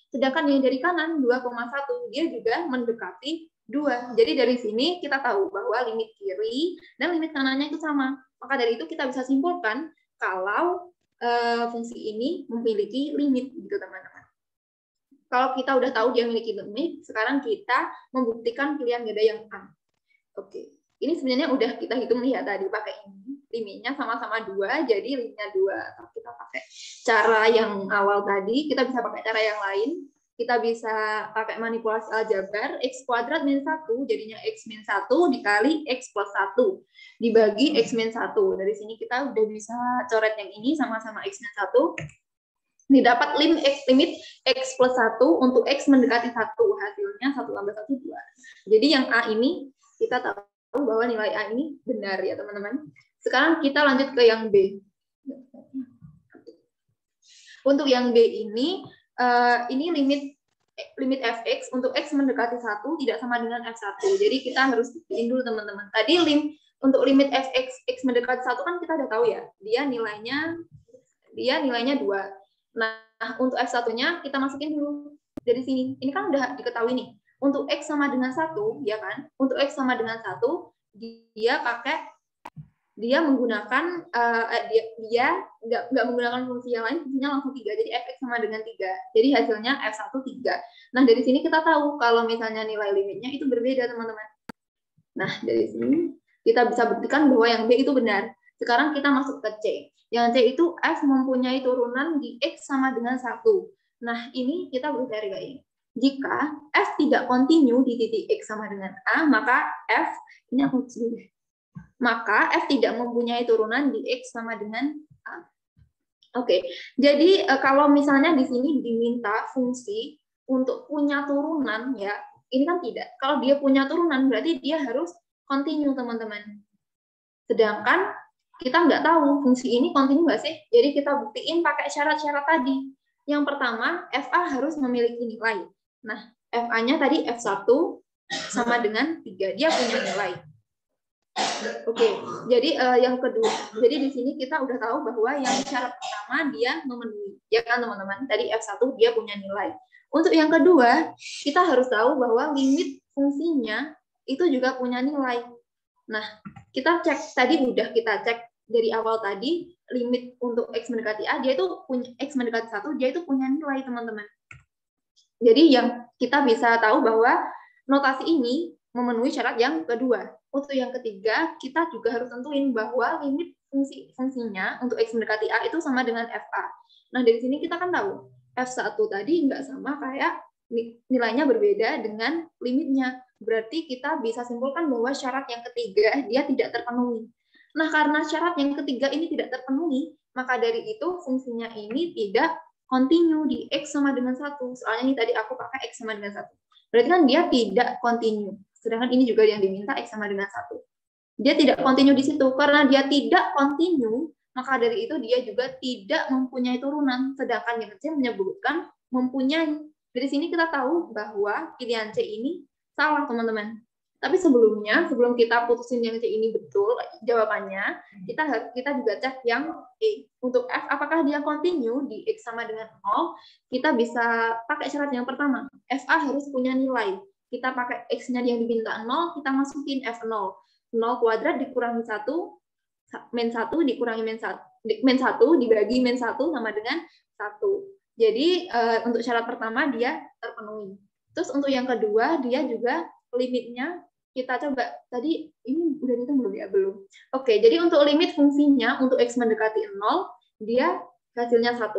Sedangkan yang dari kanan 2,1 dia juga mendekati 2. Jadi dari sini kita tahu bahwa limit kiri dan limit kanannya itu sama. Maka dari itu kita bisa simpulkan kalau fungsi ini memiliki limit, gitu teman-teman. Kalau kita udah tahu dia memiliki limit, sekarang kita membuktikan pilihan ganda yang A. Oke. Ini sebenarnya udah kita hitung nih ya tadi pakai ini. Limitnya sama-sama 2, jadi limitnya 2. Kalau kita pakai cara yang awal tadi, kita bisa pakai cara yang lain. Kita bisa pakai manipulasi aljabar, x kuadrat min 1, jadinya x min 1 dikali x plus 1, dibagi x min 1. Dari sini kita udah bisa coret yang ini sama-sama x min 1. Didapat limit x plus 1 untuk x mendekati 1. Hasilnya 1 tambah 1, 2. Jadi yang A ini kita tahu bahwa nilai A ini benar ya teman-teman. Sekarang kita lanjut ke yang B. Untuk yang B ini limit fx untuk x mendekati 1 tidak sama dengan f1. Jadi kita harus buktiin dulu teman-teman. Tadi untuk limit fx x mendekati 1 kan kita udah tahu ya. Dia nilainya 2. Nah, untuk f1-nya kita masukin dulu dari sini. Ini kan udah diketahui nih. Untuk X sama dengan 1, ya kan? Untuk X sama dengan 1, dia menggunakan, dia nggak menggunakan fungsi yang lain, fungsinya langsung 3. Jadi Fx sama dengan 3. Jadi hasilnya F1 3. Nah, dari sini kita tahu kalau misalnya nilai limitnya itu berbeda, teman-teman. Nah, dari sini kita bisa buktikan bahwa yang B itu benar. Sekarang kita masuk ke C. Yang C itu F mempunyai turunan di X sama dengan 1. Nah, ini kita bercari kayak ini. Jika F tidak kontinu di titik X sama dengan A, maka F tidak mempunyai turunan di X sama dengan A. Oke, jadi kalau misalnya di sini diminta fungsi untuk punya turunan, ya ini kan tidak. Kalau dia punya turunan, berarti dia harus kontinu, teman-teman. Sedangkan kita nggak tahu fungsi ini kontinu nggak sih. Jadi kita buktiin pakai syarat-syarat tadi. Yang pertama, FA harus memiliki nilai. Nah, FA-nya tadi F1 sama dengan 3. Dia punya nilai. Oke, jadi yang kedua. Jadi di sini kita udah tahu bahwa yang syarat pertama dia memenuhi. Ya kan teman-teman? Tadi F1 dia punya nilai. Untuk yang kedua, kita harus tahu bahwa limit fungsinya itu juga punya nilai. Nah, kita cek. Tadi udah kita cek dari awal tadi, limit untuk X mendekati A, dia itu punya X mendekati 1, dia itu punya nilai, teman-teman. Jadi yang kita bisa tahu bahwa notasi ini memenuhi syarat yang kedua. Untuk yang ketiga, kita juga harus tentuin bahwa limit fungsinya untuk X mendekati A itu sama dengan FA. Nah, dari sini kita kan tahu, F1 tadi nggak sama kayak nilainya berbeda dengan limitnya. Berarti kita bisa simpulkan bahwa syarat yang ketiga dia tidak terpenuhi. Nah, karena syarat yang ketiga ini tidak terpenuhi, maka dari itu fungsinya ini tidak kontinu di X sama dengan 1. Soalnya ini tadi aku pakai X sama dengan 1. Berarti kan dia tidak kontinu. Sedangkan ini juga yang diminta X sama dengan 1. Dia tidak kontinu di situ. Karena dia tidak kontinu, maka dari itu dia juga tidak mempunyai turunan. Sedangkan yang C menyebutkan mempunyai. Dari sini kita tahu bahwa pilihan C ini salah, teman-teman. Tapi sebelum kita putusin yang C ini betul jawabannya, kita juga cek yang E. Untuk F, apakah dia kontinu di X sama dengan 0, kita bisa pakai syarat yang pertama. FA harus punya nilai. Kita pakai X-nya yang diminta 0, kita masukin F0. 0 kuadrat dikurangi 1, min 1 dikurangi min 1 dibagi min 1 sama dengan 1. Jadi untuk syarat pertama dia terpenuhi. Terus untuk yang kedua, dia juga limitnya kita coba. Tadi ini udah dihitung belum ya? Belum. Oke, jadi untuk limit fungsinya untuk X mendekati 0, dia hasilnya 1.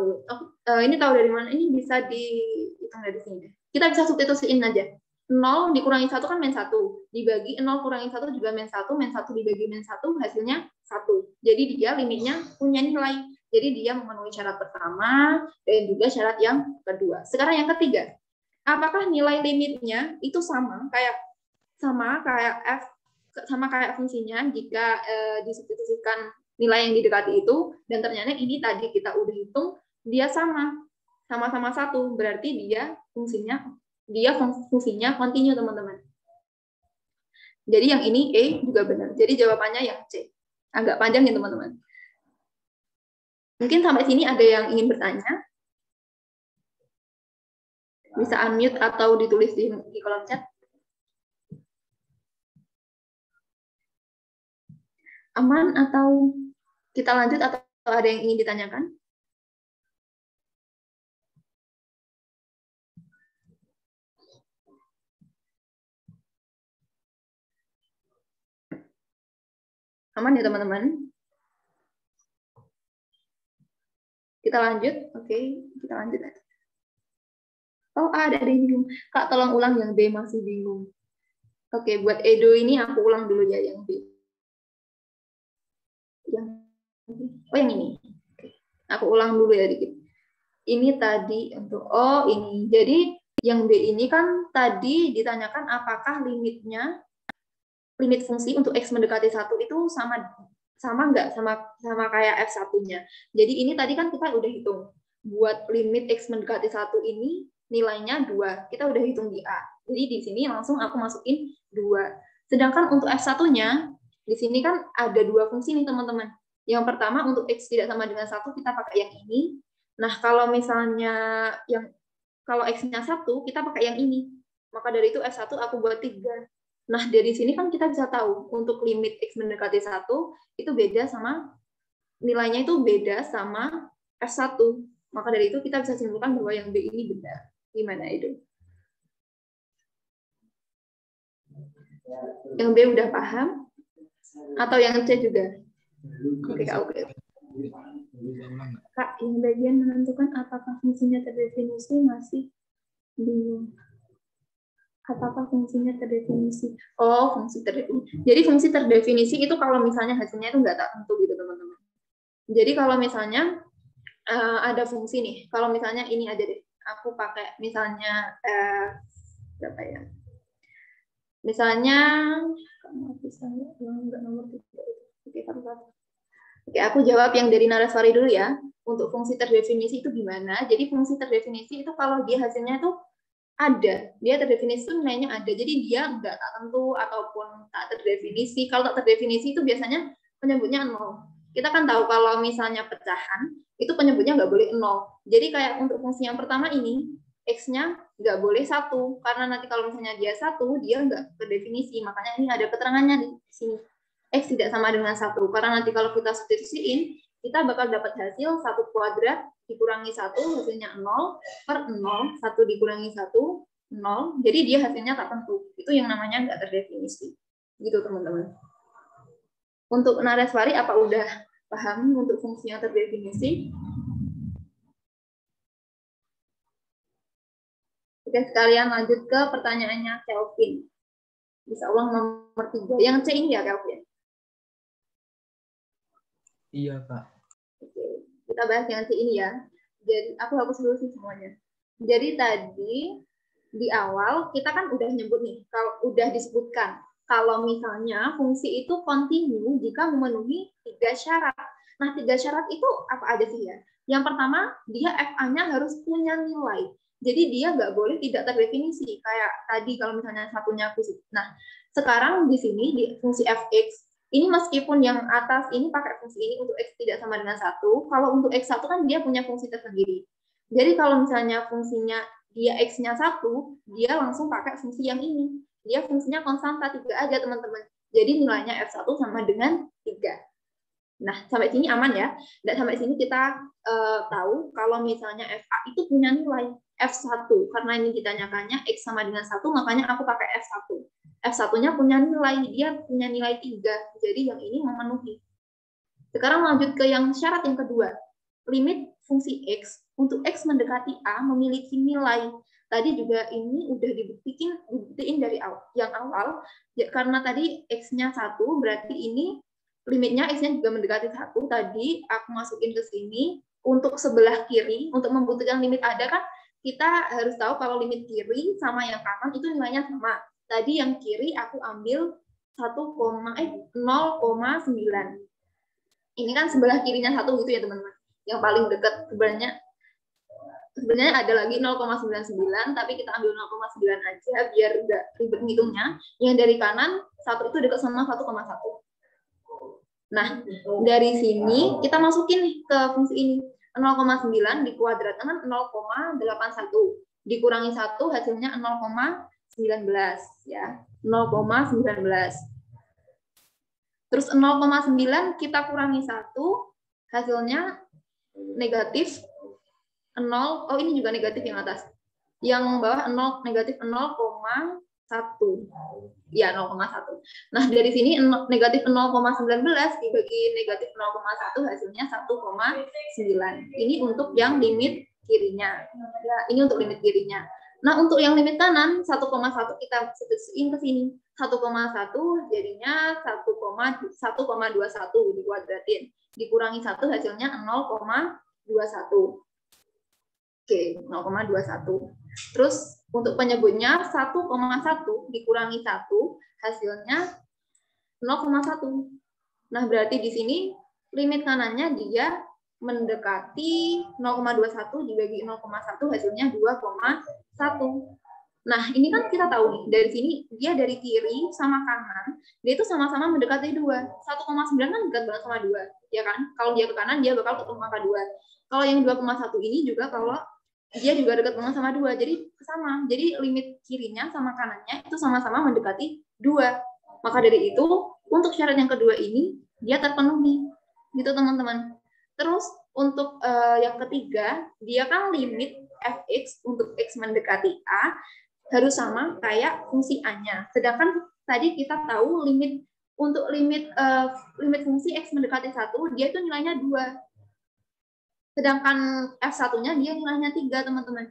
Ini tahu dari mana? Ini bisa dihitung dari sini. Kita bisa substitusiin aja. 0 dikurangi 1 kan min 1. Dibagi 0 kurangi 1 juga min 1. Min 1 dibagi min 1 hasilnya 1. Jadi dia limitnya punya nilai. Jadi dia memenuhi syarat pertama dan juga syarat yang kedua. Sekarang yang ketiga. Apakah nilai limitnya itu sama kayak f, sama kayak fungsinya jika disubstitusikan nilai yang didekati itu, dan ternyata ini tadi kita udah hitung dia sama-sama 1, berarti dia fungsinya kontinu, teman-teman. Jadi yang ini E juga benar. Jadi jawabannya yang C. Agak panjang ya, teman-teman. Mungkin sampai sini ada yang ingin bertanya? Bisa unmute atau ditulis di kolom chat. Aman atau kita lanjut atau ada yang ingin ditanyakan? Aman ya, teman-teman? Kita lanjut? Oke, kita lanjut. Oh, ada yang bingung. Kak, tolong ulang yang B, masih bingung. Oke, buat Edo ini aku ulang dulu ya yang B. Yang ini. Oke. Aku ulang dulu ya dikit. Ini tadi untuk ini. Jadi yang B ini kan tadi ditanyakan apakah limit fungsi untuk X mendekati 1 itu sama nggak sama kayak F1-nya. Jadi ini tadi kan kita udah hitung. Buat limit X mendekati 1 ini nilainya 2. Kita udah hitung di A. Jadi di sini langsung aku masukin 2. Sedangkan untuk F1-nya, di sini kan ada 2 fungsi nih, teman-teman. Yang pertama untuk X tidak sama dengan 1, kita pakai yang ini. Nah, kalau misalnya kalau X-nya 1, kita pakai yang ini. Maka dari itu F1 aku buat 3. Nah, dari sini kan kita bisa tahu untuk limit X mendekati 1 itu beda sama nilainya itu beda sama F1. Maka dari itu kita bisa simpulkan bahwa yang B ini benar. Gimana itu? Yang B udah paham? Atau yang C juga? Oke, Kak. Kak, yang bagian menentukan apakah fungsinya terdefinisi masih bingung. Apakah fungsinya terdefinisi? Oh, fungsi terdefinisi. Jadi fungsi terdefinisi itu kalau misalnya hasilnya itu nggak tak tentu gitu, teman-teman. Jadi kalau misalnya ada fungsi nih, kalau misalnya ini aja deh, aku pakai misalnya berapa ya? Misalnya nggak nomor 3. Oke, aku jawab yang dari Naraswari dulu ya. Untuk fungsi terdefinisi itu gimana? Jadi fungsi terdefinisi itu kalau dia hasilnya itu ada, dia terdefinisi itu nilainya ada. Jadi dia nggak tak tentu ataupun tak terdefinisi. Kalau tak terdefinisi itu biasanya penyebutnya 0. Kita kan tahu kalau misalnya pecahan, itu penyebutnya nggak boleh 0. Jadi kayak untuk fungsi yang pertama ini, X-nya nggak boleh 1. Karena nanti kalau misalnya dia 1, dia nggak terdefinisi. Makanya ini ada keterangannya di sini. X tidak sama dengan 1. Karena nanti kalau kita substitusiin, kita bakal dapat hasil 1 kuadrat dikurangi 1, hasilnya 0, per 0, 1 dikurangi 1, 0. Jadi dia hasilnya tak tentu. Itu yang namanya nggak terdefinisi. Gitu, teman-teman. Untuk Naraswari, apa udah paham untuk fungsi yang terdefinisi? Oke, sekalian lanjut ke pertanyaannya Kelvin. Bisa ulang nomor 3. Yang C ini ya, Kelvin? Iya, Kak. Oke, kita bahas yang C ini ya. Jadi, aku hapus dulu sih semuanya. Jadi tadi di awal kita kan udah nyebut nih, kalau udah disebutkan kalau misalnya fungsi itu kontinu jika memenuhi 3 syarat. Nah, 3 syarat itu apa aja sih ya? Yang pertama, dia FA-nya harus punya nilai. Jadi dia nggak boleh tidak terdefinisi. Kayak tadi kalau misalnya satunya positif. Nah, sekarang di sini di fungsi fx, ini meskipun yang atas ini pakai fungsi ini untuk x tidak sama dengan 1, kalau untuk x1 kan dia punya fungsi tersendiri. Jadi kalau misalnya fungsinya dia x-nya 1, dia langsung pakai fungsi yang ini. Dia fungsinya konstanta 3 aja, teman-teman. Jadi nilainya F1 sama dengan 3. Nah, sampai sini aman ya. Dan sampai sini kita tahu kalau misalnya FA itu punya nilai F1. Karena ini ditanyakannya X sama dengan 1, makanya aku pakai F1. F1-nya punya nilai, dia punya nilai 3, jadi yang ini memenuhi. Sekarang lanjut ke yang syarat yang kedua. Limit fungsi X untuk X mendekati A memiliki nilai. Tadi juga ini udah dibuktiin dari yang awal, ya, karena tadi X-nya 1, berarti ini limitnya X-nya juga mendekati 1. Tadi aku masukin ke sini, untuk sebelah kiri, untuk membuktikan limit ada kan, kita harus tahu kalau limit kiri sama yang kanan itu nilainya sama. Tadi yang kiri aku ambil 0,9. Ini kan sebelah kirinya 1 gitu ya teman-teman. Yang paling dekat sebenarnya ada lagi 0,99, tapi kita ambil 0,9 aja biar udah ribet ngitungnya. Yang dari kanan 1 itu dekat sama 1,1. Nah, dari sini kita masukin nih ke fungsi ini. 0,9 dikuadratkan 0,81. Dikurangi 1 hasilnya 0,19 ya. 0,19. Terus 0,9 kita kurangi 1, hasilnya negatif 0. Oh, ini juga negatif yang atas. Yang bawah 0, negatif 0,1. Ya, 0,1. Nah, dari sini negatif 0,19 dibagi negatif 0,1 hasilnya 1,9. Ini untuk yang limit kirinya. Ya, ini untuk limit kirinya. Nah, untuk yang limit kanan 1,1 kita substitusiin ke sini. 1,1 jadinya 1,21 dikuadratin. Dikurangi 1 hasilnya 0,21. Oke, 0,21. Terus untuk penyebutnya 1,1 dikurangi 1 hasilnya 0,1. Nah, berarti di sini limit kanannya dia mendekati 0,21 dibagi 0,1 hasilnya 2,1. Nah, ini kan kita tahu nih, dari sini dia dari kiri sama kanan, dia itu sama-sama mendekati 2. 1,9 kan dekat banget sama 2, ya kan? Kalau dia ke kanan, dia bakal ketemu angka 2. Kalau yang 2,1 ini juga kalau dia juga dekat banget sama 2, jadi sama. Jadi limit kirinya sama kanannya itu sama-sama mendekati 2. Maka dari itu, untuk syarat yang kedua ini, dia terpenuhi. Gitu, teman-teman. Terus, untuk yang ketiga, dia kan limit fx untuk x mendekati A, harus sama kayak fungsi A-nya. Sedangkan tadi kita tahu limit untuk limit fungsi X mendekati 1, dia itu nilainya 2. Sedangkan F1-nya dia nilainya 3, teman-teman.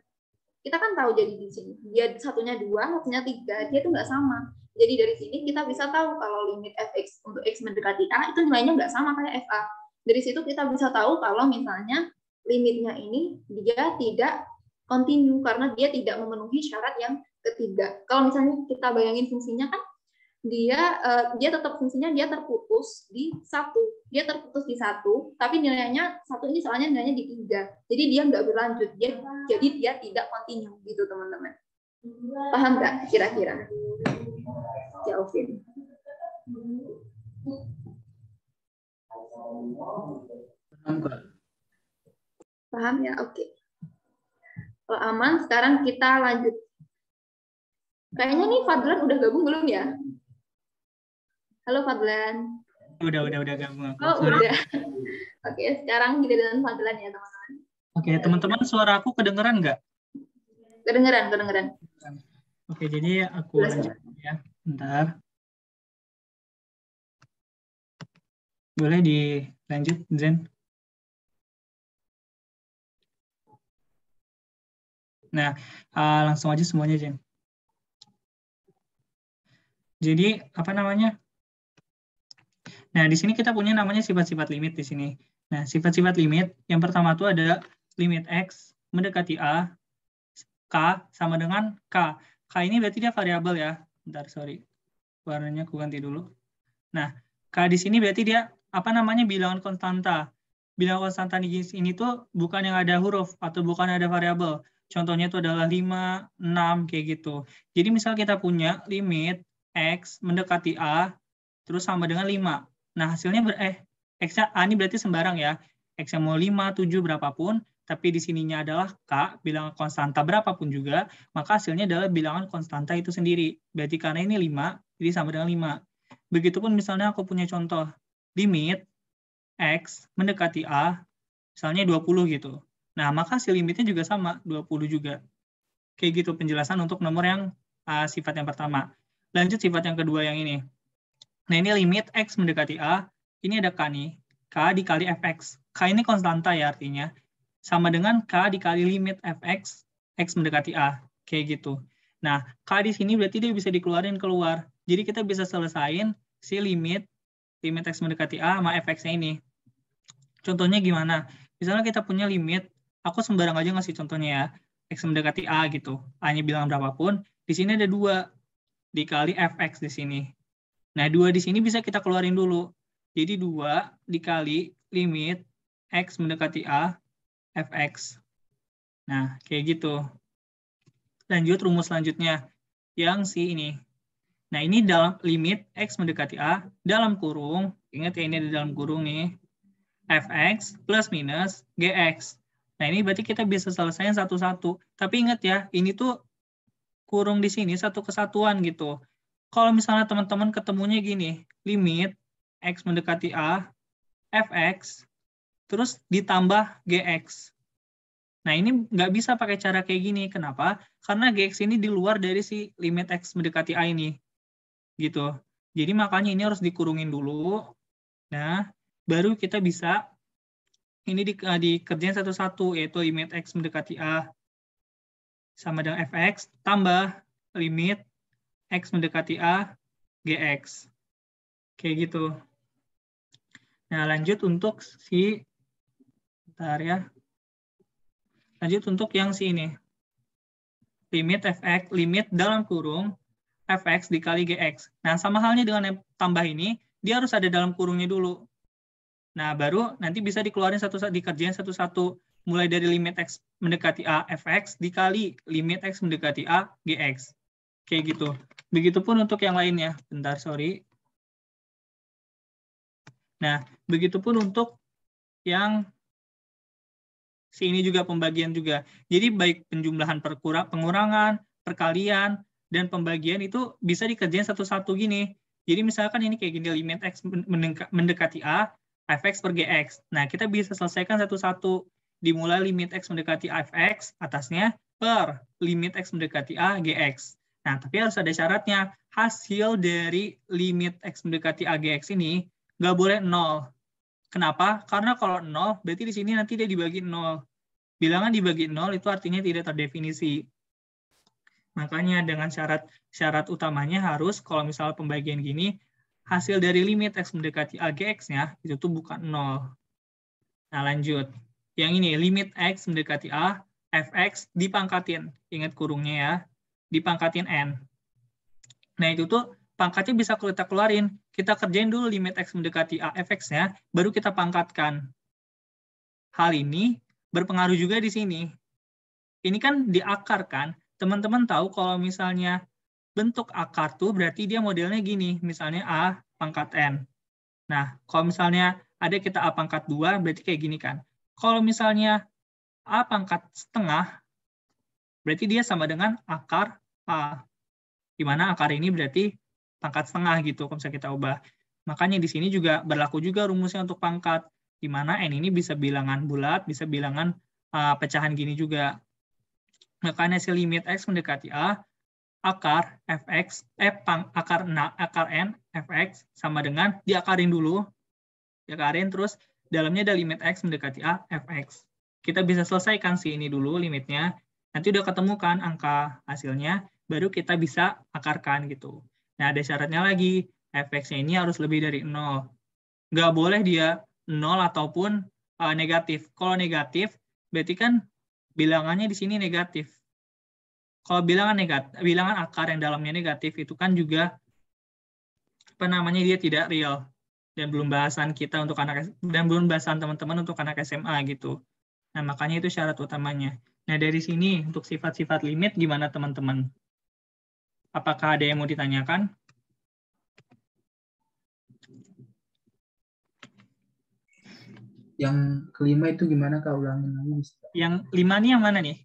Kita kan tahu jadi di sini. Dia satunya 2, satunya 3. Dia itu nggak sama. Jadi dari sini kita bisa tahu kalau limit Fx untuk X mendekati A itu nilainya nggak sama kayak FA. Dari situ kita bisa tahu kalau misalnya limitnya ini dia tidak continue karena dia tidak memenuhi syarat yang ketiga. Kalau misalnya kita bayangin fungsinya kan dia tetap fungsinya dia terputus di 1. Dia terputus di 1, tapi nilainya 1 ini soalnya nilainya di 3. Jadi dia nggak berlanjut. Jadi dia tidak continue gitu, teman-teman. Paham nggak kira-kira? Jawabin. Paham ya? Oke. Kalau aman, sekarang kita lanjut. Kayaknya nih Fadlan udah gabung belum ya? Halo Fadlan. Udah gabung aku. Oh, udah. Oke, sekarang kita dengan Fadlan ya, teman-teman. Oke, teman-teman, suara aku kedengeran nggak? Kedengeran. Oke, jadi aku lanjut ya. Bentar. Boleh dilanjut, Zen? Nah, langsung aja semuanya, Jen. Jadi, apa namanya? Nah, di sini kita punya namanya sifat-sifat limit di sini. Nah, sifat-sifat limit, yang pertama itu ada limit X mendekati A, K sama dengan K. K ini berarti dia variabel ya. Bentar, sorry. Warnanya aku ganti dulu. Nah, K di sini berarti dia, apa namanya, bilangan konstanta. Bilangan konstanta di sini tuh bukan yang ada huruf atau bukan ada variabel. Contohnya itu adalah 5, 6, kayak gitu. Jadi misal kita punya limit X mendekati A, terus sama dengan 5. Nah, hasilnya, X-nya A ini berarti sembarang ya. X-nya mau 5, 7, berapapun, tapi di sininya adalah K, bilangan konstanta berapapun juga, maka hasilnya adalah bilangan konstanta itu sendiri. Berarti karena ini 5, jadi sama dengan 5. Begitupun misalnya aku punya contoh, limit X mendekati A, misalnya 20 gitu. Nah, maka hasil limitnya juga sama, 20 juga. Kayak gitu penjelasan untuk nomor yang sifat yang pertama. Lanjut sifat yang kedua yang ini. Nah, ini limit X mendekati A. Ini ada K nih. K dikali Fx. K ini konstanta ya artinya. Sama dengan K dikali limit Fx, X mendekati A. Kayak gitu. Nah, K di sini berarti dia bisa dikeluarin keluar. Jadi kita bisa selesain si limit X mendekati A sama Fx-nya ini. Contohnya gimana? Misalnya kita punya limit, aku sembarang aja ngasih contohnya ya, X mendekati A gitu. A-nya bilang berapapun, di sini ada 2 dikali Fx di sini. Nah, 2 di sini bisa kita keluarin dulu. Jadi 2 dikali limit X mendekati A, Fx. Nah, kayak gitu. Lanjut rumus selanjutnya. Yang si ini. Nah, ini dalam limit X mendekati A, dalam kurung, ingat ya ini ada dalam kurung nih, Fx plus minus Gx. Nah, ini berarti kita bisa selesaikan satu-satu. Tapi ingat ya, ini tuh kurung di sini satu kesatuan gitu. Kalau misalnya teman-teman ketemunya gini, limit X mendekati A, Fx, terus ditambah Gx. Nah, ini nggak bisa pakai cara kayak gini. Kenapa? Karena Gx ini di luar dari si limit X mendekati A ini. Gitu. Jadi makanya ini harus dikurungin dulu. Nah, baru kita bisa ini dikerjain satu-satu, yaitu limit X mendekati A sama dengan Fx, tambah limit X mendekati A, Gx. Kayak gitu. Nah, lanjut untuk si, bentar ya. Lanjut untuk yang si ini. Limit Fx, limit dalam kurung, Fx dikali Gx. Nah, sama halnya dengan yang tambah ini, dia harus ada dalam kurungnya dulu. Nah, baru nanti bisa dikeluarin satu-satu, dikerjain satu-satu. Mulai dari limit X mendekati A, Fx, dikali limit X mendekati A, Gx. Kayak gitu. Begitupun untuk yang lainnya. Bentar, sorry. Nah, begitupun untuk yang si ini juga pembagian juga. Jadi baik penjumlahan pengurangan, perkalian, dan pembagian itu bisa dikerjain satu-satu gini. Jadi misalkan ini kayak gini, limit X mendekati A, Fx per Gx. Nah, kita bisa selesaikan satu-satu. Dimulai limit X mendekati Fx, atasnya, per limit X mendekati A, Gx. Nah, tapi harus ada syaratnya. Hasil dari limit X mendekati A, Gx ini nggak boleh 0. Kenapa? Karena kalau 0, berarti di sini nanti dia dibagi 0. Bilangan dibagi 0 itu artinya tidak terdefinisi. Makanya dengan syarat utamanya harus, kalau misalnya pembagian gini, hasil dari limit X mendekati A, Gx-nya, itu tuh bukan 0. Nah, lanjut. Yang ini, limit X mendekati A, Fx dipangkatin. Ingat kurungnya ya. Dipangkatin N. Nah, itu tuh pangkatnya bisa kita keluarin. Kita kerjain dulu limit X mendekati A, Fx-nya, baru kita pangkatkan. Hal ini berpengaruh juga di sini. Ini kan di akar kan. Teman-teman tahu kalau misalnya bentuk akar tuh berarti dia modelnya gini. Misalnya A pangkat N. Nah, kalau misalnya ada kita A pangkat 2, berarti kayak gini kan. Kalau misalnya A pangkat setengah, berarti dia sama dengan akar A. Di mana akar ini berarti pangkat setengah gitu, kalau misalnya kita ubah. Makanya di sini juga berlaku juga rumusnya untuk pangkat. Di mana N ini bisa bilangan bulat, bisa bilangan pecahan gini juga. Makanya si limit X mendekati A, akar Fx, akar N, Fx, sama dengan diakarin dulu. Diakarin, terus dalamnya ada limit X mendekati A, Fx. Kita bisa selesaikan si ini dulu limitnya. Nanti udah ketemu kan angka hasilnya, baru kita bisa akarkan gitu. Nah, ada syaratnya lagi. Fx-nya ini harus lebih dari 0. Nggak boleh dia 0 ataupun negatif. Kalau negatif, berarti kan bilangannya di sini negatif. Kalau bilangan akar yang dalamnya negatif itu kan juga dia tidak real, dan belum bahasan kita untuk anak, dan belum bahasan teman-teman untuk anak SMA gitu. Nah, makanya itu syarat utamanya. Nah, dari sini untuk sifat-sifat limit gimana teman-teman? Apakah ada yang mau ditanyakan? Yang kelima itu gimana Kak? Ulangin lagi. Yang 5 nih yang mana nih?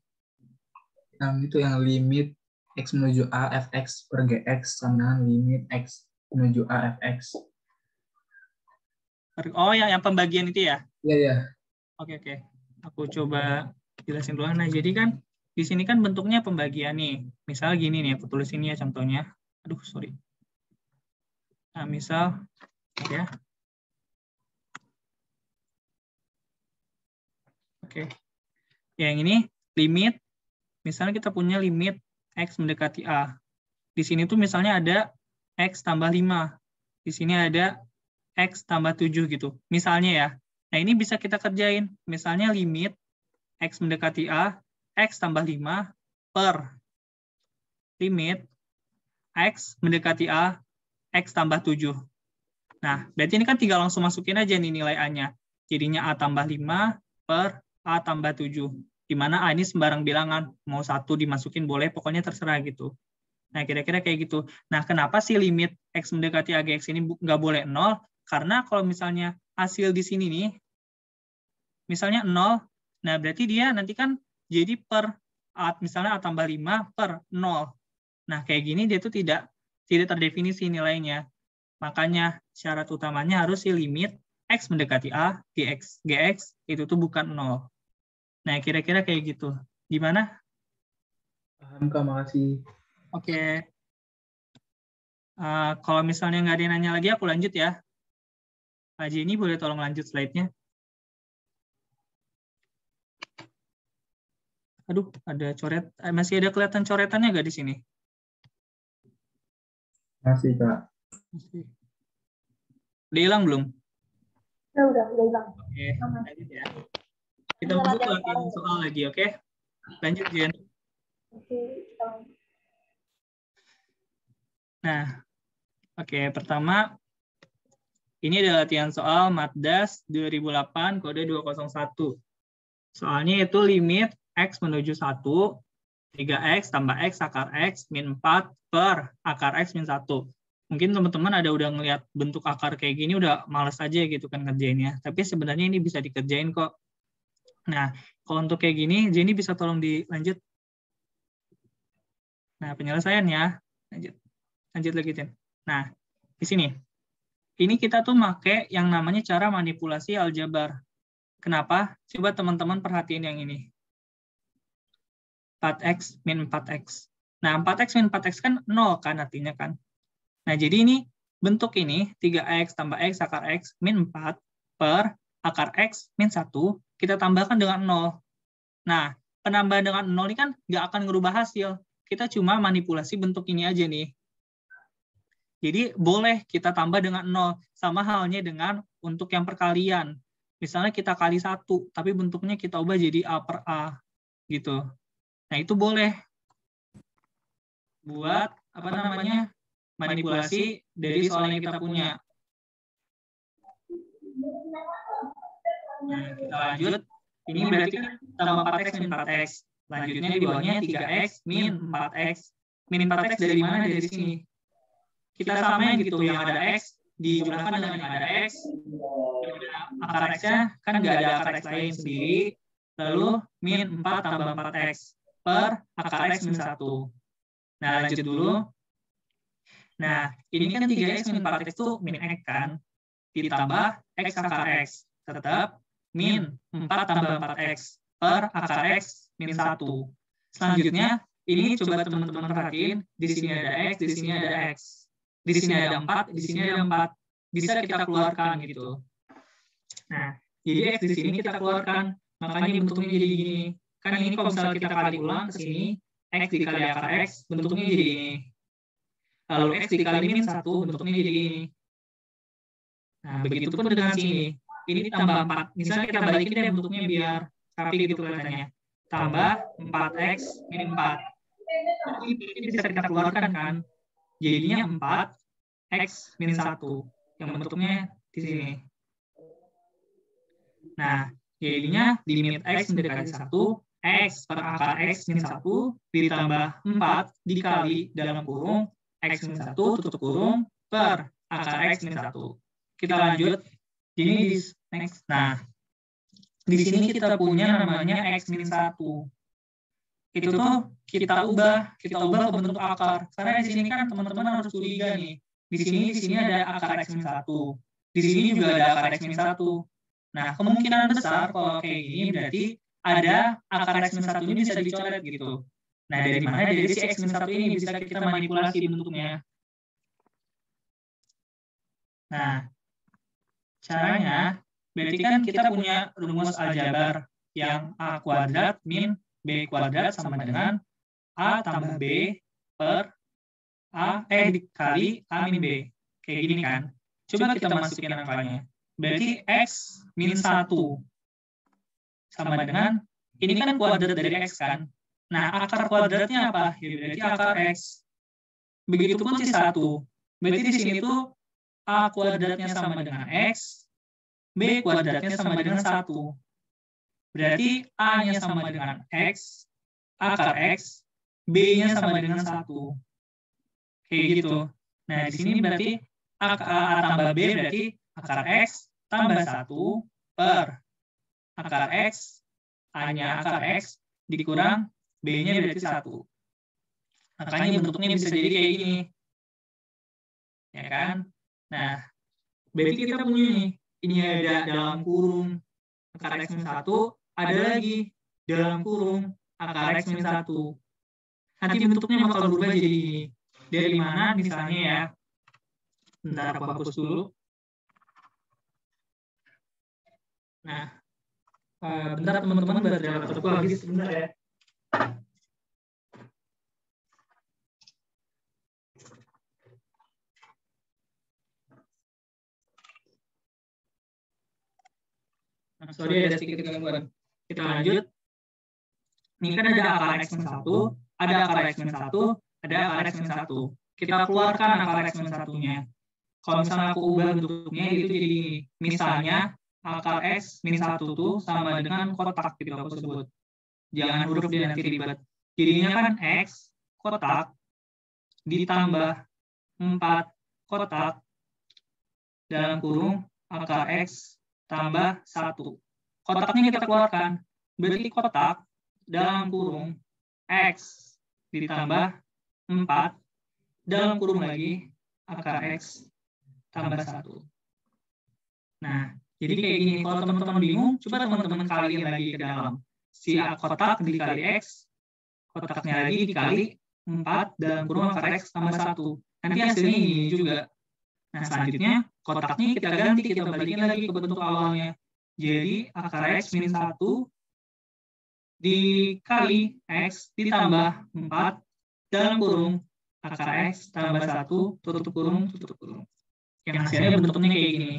Yang itu yang limit X menuju A Fx per Gx sama dengan limit X menuju A Fx. Oh, yang pembagian itu ya? Iya, ya. Oke. Aku coba jelasin dulu. Nah, jadi kan di sini kan bentuknya pembagian nih. Misal gini nih, aku tulis ini ya contohnya. Aduh, sorry. Nah, misal, ya. Oke. Yang ini limit, misalnya kita punya limit X mendekati A. Di sini tuh misalnya ada X tambah 5. Di sini ada X tambah 7 gitu. Misalnya ya. Nah, ini bisa kita kerjain. Misalnya limit X mendekati A, X tambah 5 per limit X mendekati A, X tambah 7. Nah, berarti ini kan tinggal langsung masukin aja nih nilai A-nya. Jadinya A tambah 5 per A tambah 7. Di mana A ini sembarang bilangan. Mau 1 dimasukin boleh, pokoknya terserah gitu. Nah, kira-kira kayak gitu. Nah, kenapa sih limit X mendekati AGX ini nggak boleh 0? Karena kalau misalnya hasil di sini nih, misalnya 0, nah berarti dia nanti kan jadi per A, misalnya A tambah 5 per 0. Nah, kayak gini dia tuh tidak terdefinisi nilainya. Makanya syarat utamanya harus si limit X mendekati A, GX itu tuh bukan 0. Nah, kira-kira kayak gitu. Gimana? Paham, Kak, makasih. Oke. Kalau misalnya nggak ada yang nanya lagi, aku lanjut ya. Pak Jenny, boleh tolong lanjut slide-nya? Aduh, ada coret. Masih ada kelihatan coretannya nggak di sini? Masih, Kak. Masih. Udah hilang belum? Udah hilang. Oke, lanjut ya. Kita masuk latihan soal lagi, oke? Lanjut, Jen. Nah, oke, pertama, ini adalah latihan soal Matdas 2008, kode 201. Soalnya itu limit X menuju 1, 3X tambah X akar X min 4 per akar X min 1. Mungkin teman-teman udah ngelihat bentuk akar kayak gini, udah males aja gitu kan ngerjainnya. Tapi sebenarnya ini bisa dikerjain kok. Nah, kalau untuk kayak gini, Jenny bisa tolong dilanjut. Nah, penyelesaian ya. Lanjut lagi, Jen. Nah, di sini. Ini kita tuh pakai yang namanya cara manipulasi aljabar. Kenapa? Coba teman-teman perhatiin yang ini. 4X min 4X. Nah, 4X min 4X kan 0 kan artinya kan. Nah, jadi ini bentuk ini 3X tambah X akar X min 4 per akar X min 1 kita tambahkan dengan 0. Nah, penambahan dengan 0 ini kan nggak akan ngerubah hasil. Kita cuma manipulasi bentuk ini aja nih. Jadi boleh kita tambah dengan 0. Sama halnya dengan untuk yang perkalian. Misalnya kita kali 1, tapi bentuknya kita ubah jadi A per A. Gitu. Nah, itu boleh. Buat, manipulasi dari soal yang kita punya. Nah, kita lanjut. Ini berarti kan tambah 4X min 4X. Lanjutnya di bawahnya 3X min 4X. Min 4X dari mana? Dari sini. Kita samain gitu, yang ada X dijumlahkan dengan yang ada X. Yang ada akar X-nya, kan nggak ada akar X lain sendiri. Lalu min 4 tambah 4X per akar X min 1. Nah, lanjut dulu. Nah, ini kan 3X min 4X itu min X kan. Ditambah X akar X. Tetap min 4 tambah 4X per akar X min 1. Selanjutnya, ini coba teman-teman perhatiin. Di sini ada X, di sini ada X. Di sini ada 4, di sini ada 4. Bisa kita keluarkan gitu. Nah, jadi X di sini kita keluarkan. Makanya bentuknya jadi gini. Kan ini kalau misalnya kita kali ulang ke sini, X dikali akar X, bentuknya jadi ini. Lalu X dikali min 1, bentuknya jadi ini. Nah, begitupun dengan sini. Ini tambah 4. Misalnya kita balikin deh bentuknya biar rapi gitu kelihatannya. Tambah 4X min 4. Ini bisa kita keluarkan kan. Jadinya 4X min 1. Yang bentuknya di sini. Nah, jadinya limit X mendekati 1, X per akar X min 1 ditambah 4 dikali dalam kurung X min 1 tutup kurung per akar X min 1. Kita lanjut. Ini di next. Nah, di sini kita punya namanya X min 1. Itu tuh kita ubah ke bentuk akar. Karena di sini kan teman-teman harus curiga nih. Di sini ada akar X min 1. Di sini juga ada akar X min 1. Nah, kemungkinan besar kalau kayak gini berarti ada akar X min 1 ini bisa dicoret gitu. Nah, dari mana? Dari si X min 1 ini bisa kita manipulasi bentuknya. Nah, caranya, berarti kan kita punya rumus aljabar yang A kuadrat min B kuadrat sama dengan A tambah B per dikali A min B. Kayak gini kan. Coba kita masukin angkanya. Berarti X min 1 sama dengan, ini kan kuadrat dari X kan. Nah, akar kuadratnya apa? Ya, berarti akar X. Begitupun si 1. Berarti di sini tuh A kuadratnya sama dengan X, B kuadratnya sama dengan 1. Berarti A-nya sama dengan X, akar X, B-nya sama dengan 1. Kayak gitu. Nah, di sini berarti A tambah B berarti akar X tambah 1 per akar X, A-nya akar X, dikurang B-nya berarti 1. Makanya bentuknya bisa jadi kayak gini. Ya kan? Nah, berarti kita punya nih, ini ada dalam kurung akar X min 1, ada lagi dalam kurung akar X min 1. Nanti bentuknya bakal berubah jadi ini. Dari mana misalnya ya? Bentar aku hapus dulu. Nah, bentar teman-teman, baterai laptopku habis, bentar ya. Nah, sorry ada sedikit gangguan. Kita lanjut. Ini kan ada akar X min 1, ada akar X min 1, ada akar X min 1. Kita keluarkan akar X min 1-nya. Kalau misalnya aku ubah bentuknya itu jadi misalnya akar X min 1 tuh sama dengan kotak gitu aku sebut. Jangan huruf dia nanti ribet. Jadinya kan X kotak ditambah 4 kotak dalam kurung akar X tambah 1. Kotaknya kita keluarkan. Berarti kotak dalam kurung X ditambah 4 dalam kurung lagi akar X tambah 1. Nah, jadi kayak gini. Kalau teman-teman bingung, coba teman-teman kaliin lagi ke dalam. Si kotak dikali X, kotaknya lagi dikali 4 dalam kurung akar X tambah 1. Nanti hasilnya ini juga. Nah, selanjutnya kotaknya kita ganti, kita balikin lagi ke bentuk awalnya. Jadi akar X min 1 dikali X ditambah 4 dalam kurung akar X tambah 1 tutup kurung. Yang hasilnya bentuknya kayak gini.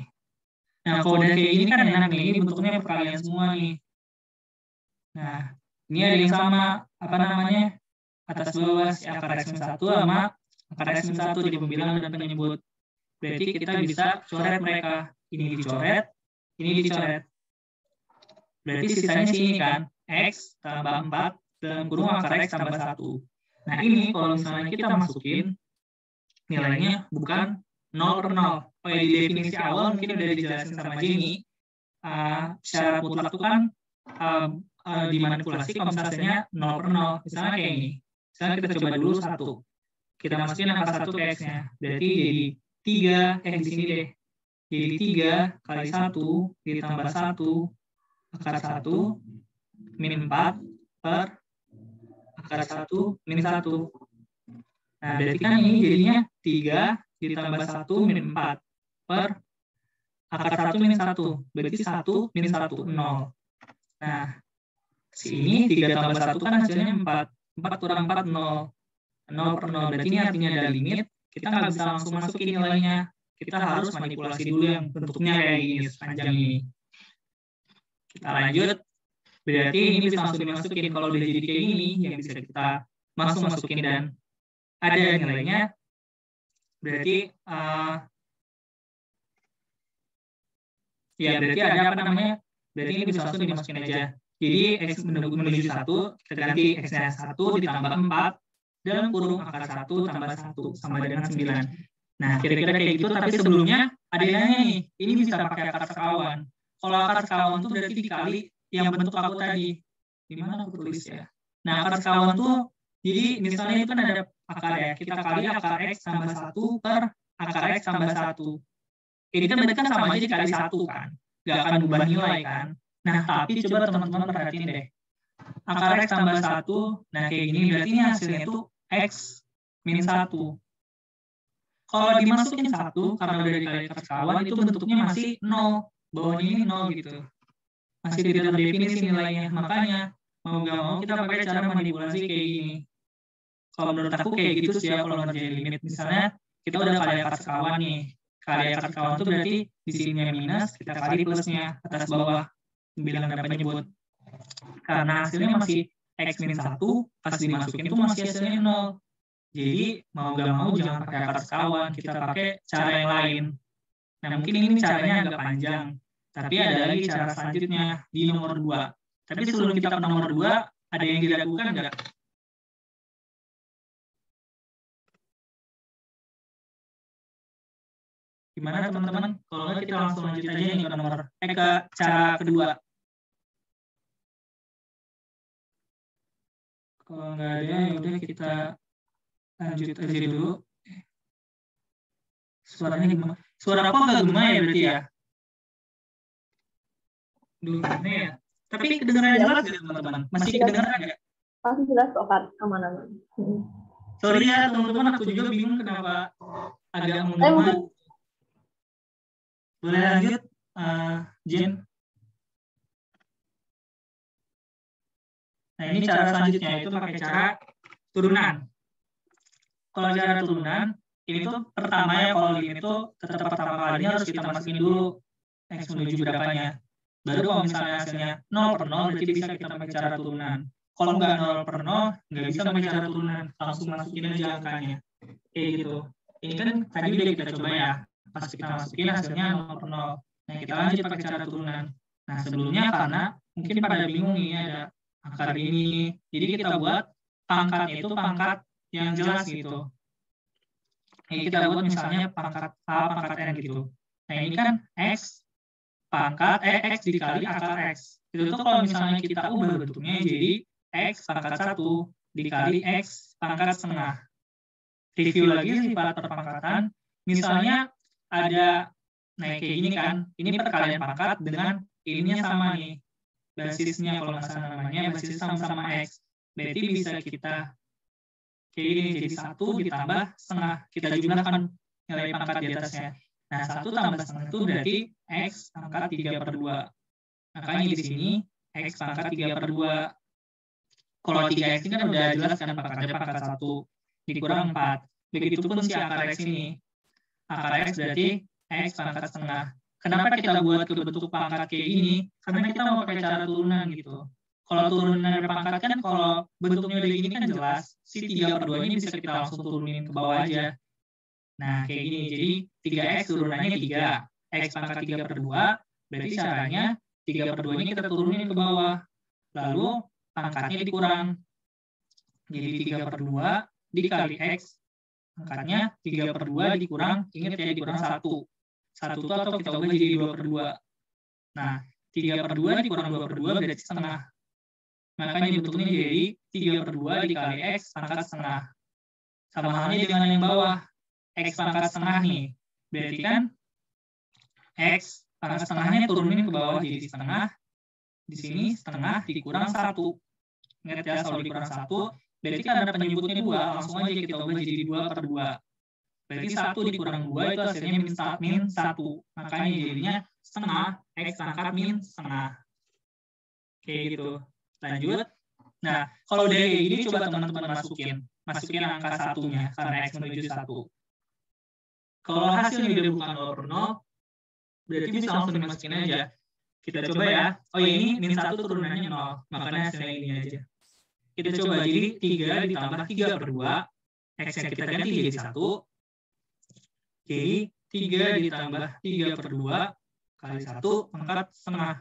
Nah, kalau udah kayak gini kan enak nih, ini bentuknya perkalian semua nih. Nah, ini ada yang sama, apa namanya, atas bawah si akar X min 1 sama akar X min 1 di pembilang dan penyebut. Berarti kita bisa coret mereka. Ini dicoret, ini dicoret. Berarti sisanya sini kan, X tambah 4 dalam kurung akar X tambah 1. Nah, ini kalau misalnya kita masukin, nilainya bukan 0 per 0. Oh ya, di definisi awal mungkin udah dijelasin sama Jenny. Syarat mutlak itu kan dimanipulasi kalau misalnya 0 per 0. Misalnya kayak ini. Misalnya kita coba dulu 1. Kita masukin angka 1 ke X-nya. Berarti jadi 3, di sini deh. Jadi 3 kali 1 ditambah 1 akar 1 min 4 per akar 1 min 1. Nah, berarti kan ini jadinya 3 ditambah 1 min 4 per akar 1 min 1. Berarti 1 min 1, 0. Nah, sini 3 tambah 1 kan hasilnya 4. 4 kurang 4, 0. 0 per 0. Berarti ini artinya ada limit. Kita nggak bisa langsung masukin nilainya. Kita harus manipulasi dulu yang bentuknya kayak gini, sepanjang ini. Kita lanjut. Berarti ini bisa langsung dimasukin. Kalau udah jadi kayak gini, yang bisa kita langsung masukin dan ada nilainya. Berarti berarti ada apa namanya? Berarti ini bisa langsung dimasukin aja. Jadi X menuju 1, kita ganti X-nya 1 ditambah 4 dalam kurung akar 1 tambah 1 sama dengan 9. Nah, kira-kira kayak gitu, tapi sebelumnya ada yang nanya nih, ini bisa pakai akar sekawan. Kalau akar sekawan itu berarti dikali yang bentuk aku tadi. Di mana aku tulis ya? Nah, akar sekawan tuh, jadi misalnya itu kan ada akar ya, kita kali akar X tambah 1 per akar X tambah 1. Ini kan berarti kan sama aja dikali 1 kan? Gak akan ubah nilai kan? Nah, tapi coba teman-teman perhatiin deh. Akar X tambah 1, nah kayak gini, berarti ini hasilnya itu X min 1. Kalau dimasukin 1, karena udah dikali akar sekawan, itu bentuknya masih 0. Bawahnya ini 0 gitu. Masih tidak terdefinisi nilainya. Makanya, mau nggak mau kita pakai cara manipulasi kayak gini. Kalau menurut aku kayak gitu sih ya kalau ngerjain limit. Misalnya, kita udah kali akar sekawan nih. Kali akar sekawan itu berarti di sininya minus, kita kali plusnya atas bawah. Bilang dan penyebut. Karena hasilnya masih X min 1, pas dimasukin itu masih hasilnya 0. Jadi, mau nggak mau jangan pakai akar sekawan, kita pakai cara yang lain. Nah, mungkin ini caranya agak panjang, tapi ada lagi cara selanjutnya di nomor 2. Tapi sebelum kita ke nomor 2, ada yang diragukan nggak? Gimana teman-teman? Kalau nggak kita langsung lanjut aja nih ke cara kedua. Kalau nggak ada, ya udah kita lanjut aja dulu. Suaranya gimana? Suara aku agak gimana ya berarti ya? Duh, gimana ya? Tapi kedengaran jelas nggak teman-teman? Masih kedengaran nggak? Pasti jelas kok, Kak. Aman-aman. Sorry ya teman-teman, aku juga bingung kenapa agak menggema. Boleh lanjut, Jin? Nah, ini cara selanjutnya itu pakai cara turunan. Kalau cara turunan, ini tuh pertama ya, kalau limit itu tetap pertama kalinya harus kita masukin dulu X menuju berapanya. Baru kalau misalnya hasilnya 0/0, berarti bisa kita pakai cara turunan. Kalau nggak 0/0, nggak bisa pakai cara turunan. Langsung masukin aja angkanya. Kayak gitu. Ini kan tadi udah kita coba ya. Pas kita masukin hasilnya 0/0. Nah, kita lanjut pakai cara turunan. Nah, sebelumnya karena mungkin pada bingung nih ada akar ini. Jadi kita buat pangkatnya itu pangkat yang jelas gitu. Jadi kita buat misalnya pangkat A, pangkat N gitu. Nah, ini kan X pangkat X dikali akar X. Itu tuh kalau misalnya kita ubah bentuknya jadi X pangkat 1 dikali X pangkat setengah. Review lagi sifat perpangkatan. Misalnya ada, nah kayak gini kan, ini perkalian pangkat dengan ininya sama nih. Basisnya kalau nggak salah namanya, basis sama-sama X. Berarti bisa kita kayak gini, jadi 1 ditambah setengah. Kita jumlahkan nilai pangkat di atasnya. Nah, 1 tambah setengah itu berarti X pangkat 3/2. Makanya di sini X pangkat 3/2. Kalau 3X ini kan udah jelas kan pangkatnya pangkat 1 dikurang 4. Begitupun si akar X ini. Akar X berarti X pangkat setengah. Kenapa kita buat ke bentuk pangkat kayak gini? Karena kita mau pakai cara turunan gitu. Kalau turunan dari pangkat kan kalau bentuknya udah gini kan jelas. Si 3/2 ini bisa kita langsung turunin ke bawah aja. Nah, kayak gini. Jadi 3X turunannya 3. X pangkat 3/2. Berarti caranya 3/2 ini kita turunin ke bawah. Lalu pangkatnya dikurang. Jadi 3/2 dikali X. Pangkatnya 3/2 dikurang, ingat ya dikurang 1. 1 itu atau kita ubah jadi 2/2. Nah, 3/2 dikurang 2/2 berarti setengah. Makanya bentuknya jadi 3/2 dikali X pangkat setengah. Sama halnya dengan yang bawah. X pangkat setengah nih. Berarti kan X pangkat setengahnya turunin ke bawah jadi setengah. Di sini setengah dikurang 1. Ingat ya, kalau dikurang 1, berarti kan ada penyebutnya 2. Langsung aja kita ubah jadi 2/2. Berarti 1 dikurang 2 itu hasilnya min 1. Makanya jadinya setengah X pangkat min setengah. Kayak gitu. Lanjut. Nah, kalau udah kayak gini coba teman-teman masukin angka 1-nya karena X menuju 1. Kalau hasilnya udah bukan 0/0, berarti bisa langsung dimasukin aja. Kita coba ya. Oh ya, ini min 1 turunannya 0. Makanya hasilnya ini aja. Kita coba jadi 3 ditambah 3/2. X yang kita ganti jadi 1. Jadi 3 ditambah 3/2 kali 1 pangkat setengah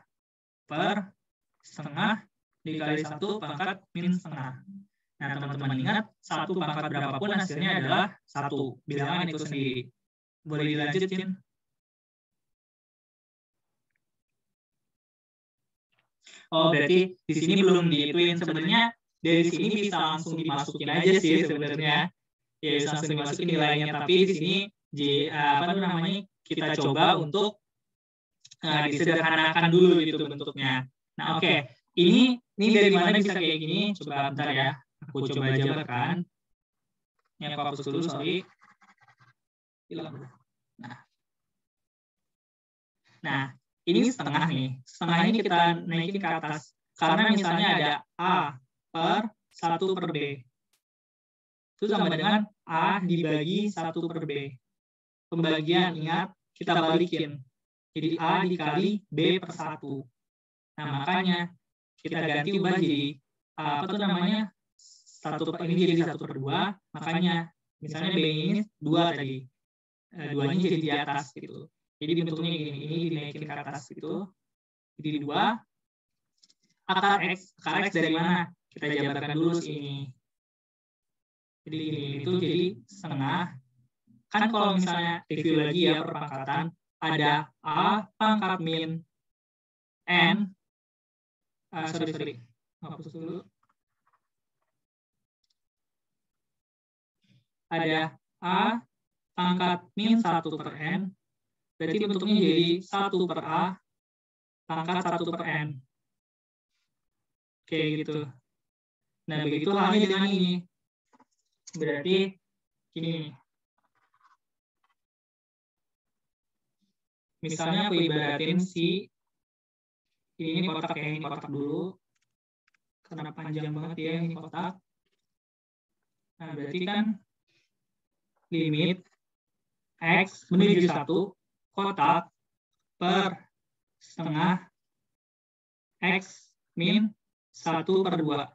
per setengah dikali 1 pangkat min setengah. Nah, teman-teman ingat, 1 pangkat berapapun hasilnya adalah 1. Bilangan itu sendiri. Boleh dilanjutin? Oh, berarti di sini belum dihituin. Sebenarnya dari sini bisa langsung dimasukin aja sih sebenarnya. Ya, bisa langsung dimasukin nilainya. Tapi di sini kita coba untuk disederhanakan dulu gitu bentuknya. Nah, oke. Ini dari mana bisa kayak gini? Coba bentar ya. Aku coba jabarkan. Ini aku hapus dulu, sorry. hilang. Nah, ini setengah nih. Setengah ini kita naikin ke atas. Karena misalnya ada A per 1 per B. Itu sama dengan A dibagi 1 per B. Pembagian, ingat, kita balikin. Jadi A dikali B per 1. Nah, makanya kita ganti ubah jadi, apa tuh namanya, ini jadi 1 per 2. Makanya, misalnya B ini 2 tadi. 2-nya jadi di atas gitu. Jadi bentuknya gini, ini dinaikin ke atas gitu. Jadi 2. Akar X dari mana? Kita jabarkan dulu sini. Jadi gini, itu jadi setengah. Kan kalau misalnya review lagi ya perpangkatan, ada A pangkat min N. Sorry. Hapus dulu. Ada A pangkat min 1 per N. Berarti bentuknya jadi 1 per A pangkat 1 per N. Kayak gitu. Nah, begitu halnya dengan ini. Berarti gini. Misalnya aku ibaratin si ini kotak ya, ini kotak dulu. Karena panjang banget ya ini kotak. Nah, berarti kan limit X menuju 1 kotak per setengah X min 1 per 2.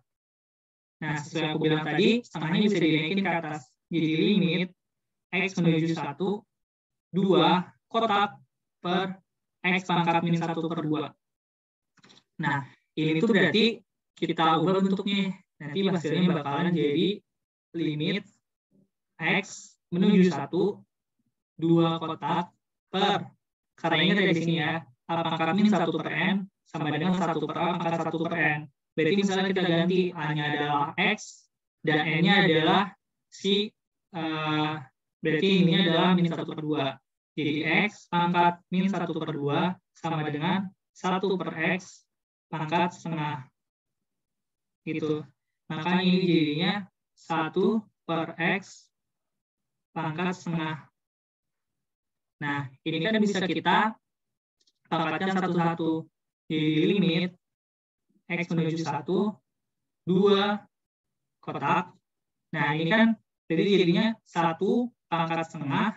Nah, sesuai aku bilang tadi, setengahnya bisa dinaikin ke atas. Jadi limit X menuju 1, 2 kotak per X pangkat min 1 per 2. Nah, ini tuh berarti kita ubah bentuknya. Nanti hasilnya bakalan jadi limit X menuju 1, 2 kotak per, karena ini dari sini ya, A pangkat min 1 per N sama dengan 1 per A pangkat 1 per N. Berarti misalnya kita ganti A-nya adalah X dan N-nya adalah si, berarti ini adalah min 1 per 2. Jadi X pangkat min 1 per 2 sama dengan 1 per X pangkat setengah. Gitu. Makanya ini jadinya 1 per X pangkat setengah. Nah, ini kan bisa kita pangkatkan satu-satu. Jadi limit X menuju 1, 2 kotak. Nah, ini kan jadi jadinya 1 pangkat setengah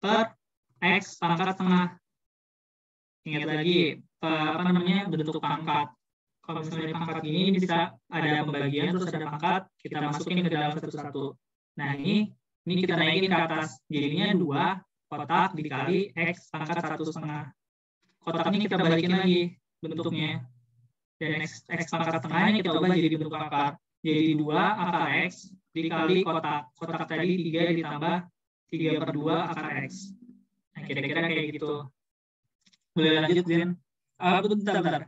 per X pangkat setengah. Ingat lagi, bentuk pangkat. Kalau misalnya pangkat ini bisa ada pembagian, terus ada pangkat, kita masukin ke dalam satu-satu. Nah, ini kita naikin ke atas. Jadinya 2 kotak dikali X pangkat 1,5. Kotak ini kita balikin lagi bentuknya. Dan X pangkat setengahnya kita ubah jadi bentuk akar. Jadi 2 akar X dikali kotak. Kotak tadi 3 ditambah 3 per 2 akar X. Nah, kira-kira kayak gitu. Boleh lanjut, Zin? Bentar.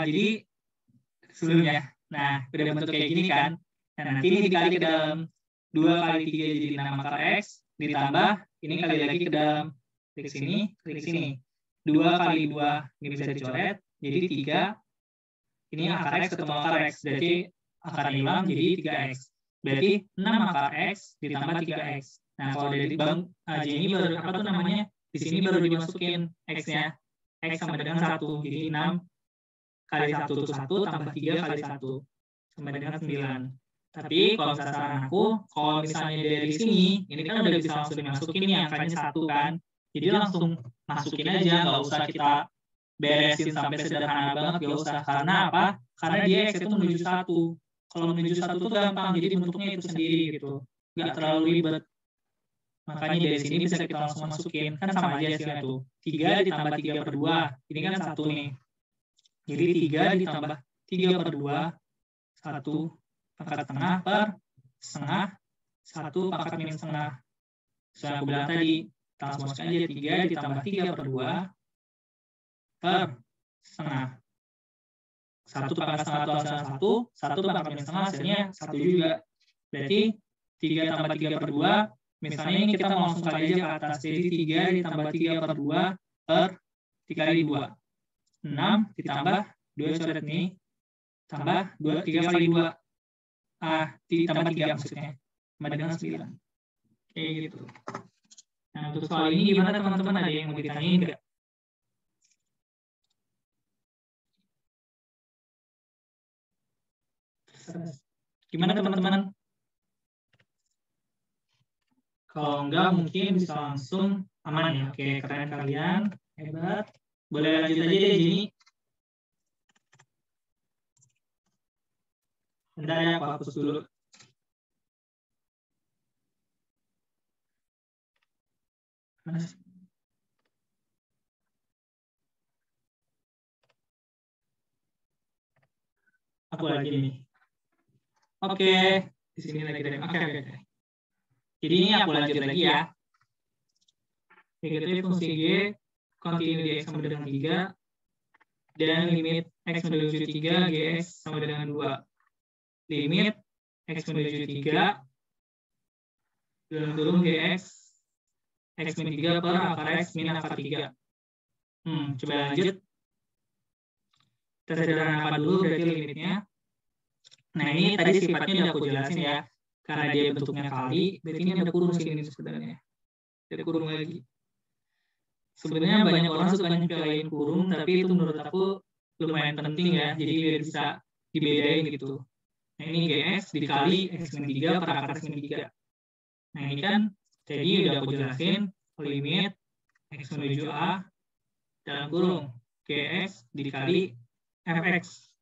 Jadi, sebelumnya. Nah, udah bentuk kayak gini kan. Nah, nanti ini dikali ke dalam 2 kali 3 jadi 6 akar X. Ditambah, ini kali lagi ke dalam. Klik sini. 2 kali 2, ini bisa dicoret. Jadi 3, ini akar X ketemu akar X. Berarti akar hilang jadi 3X. Berarti 6 akar X ditambah 3X. Nah, kalau dari Bang J ini baru, di sini baru dimasukin X-nya. X sama dengan 1. Jadi 6 kali 1 itu 1, tambah 3 kali 1. Sama dengan 9. Tapi kalau misalnya saran aku, kalau misalnya dari sini, ini kan udah bisa langsung dimasukin nih angkanya 1 kan. Jadi langsung masukin aja, nggak usah kita beresin sampai sederhana banget, nggak usah. Karena apa? Karena dia X itu menuju 1. Kalau menuju 1 itu gampang, jadi bentuknya itu sendiri gitu. Nggak terlalu ribet. Makanya dari sini bisa kita langsung masukin. Kan sama aja sih itu. 3 ditambah 3 per 2. Ini kan 1 nih. Jadi 3 ditambah 3 per 2. 1 pangkat setengah per setengah. 1 pangkat min setengah. Sesuai aku bilang tadi. Kita langsung masukkan aja 3 ditambah 3 per 2. Per setengah. 1 pangkat setengah itu hasilnya 1. 1 pangkat min setengah hasilnya 1 juga. Berarti 3 tambah 3 per 2. Misalnya ini kita mau langsung kali aja ke atas. Jadi 3 ditambah 3 per 2 per 3 kali 2. 6 ditambah 2 coret nih. Tambah 3 kali 2. Ditambah 3 maksudnya. Sama dengan 9. Kayak gitu. Nah, untuk soal ini gimana teman-teman? Ada yang mau ditanyain nggak? Gimana teman-teman? Kalau enggak mungkin bisa langsung aman ya. Oke, keren kalian. Hebat. Boleh lanjut aja deh, Jenny. Bentar ya, aku hapus dulu. Aku lagi nih. Oke, di sini lagi deh. Oke. Jadi ini aku lanjut lagi ya. Negatif fungsi G kontinu di X sama dengan 3 dan limit X menuju 3 GX sama dengan 2. Limit X menuju 3 dalam kurung GX X min 3 per akar X min akar 3. Coba lanjut. Kita sederhanakan dulu berarti limitnya. Nah, ini tadi sifatnya udah aku jelasin ya. Karena dia bentuknya kali, berarti ini ada kurung sini sebenarnya. Ada kurung lagi. Sebenarnya banyak orang suka nyepelain kurung, tapi itu menurut aku lumayan penting ya. Jadi biar bisa dibedain gitu. Nah, ini GX dikali X min 3 per akar X min 3. Nah, ini kan jadi udah aku jelasin limit X menuju A dalam kurung GX dikali Fx.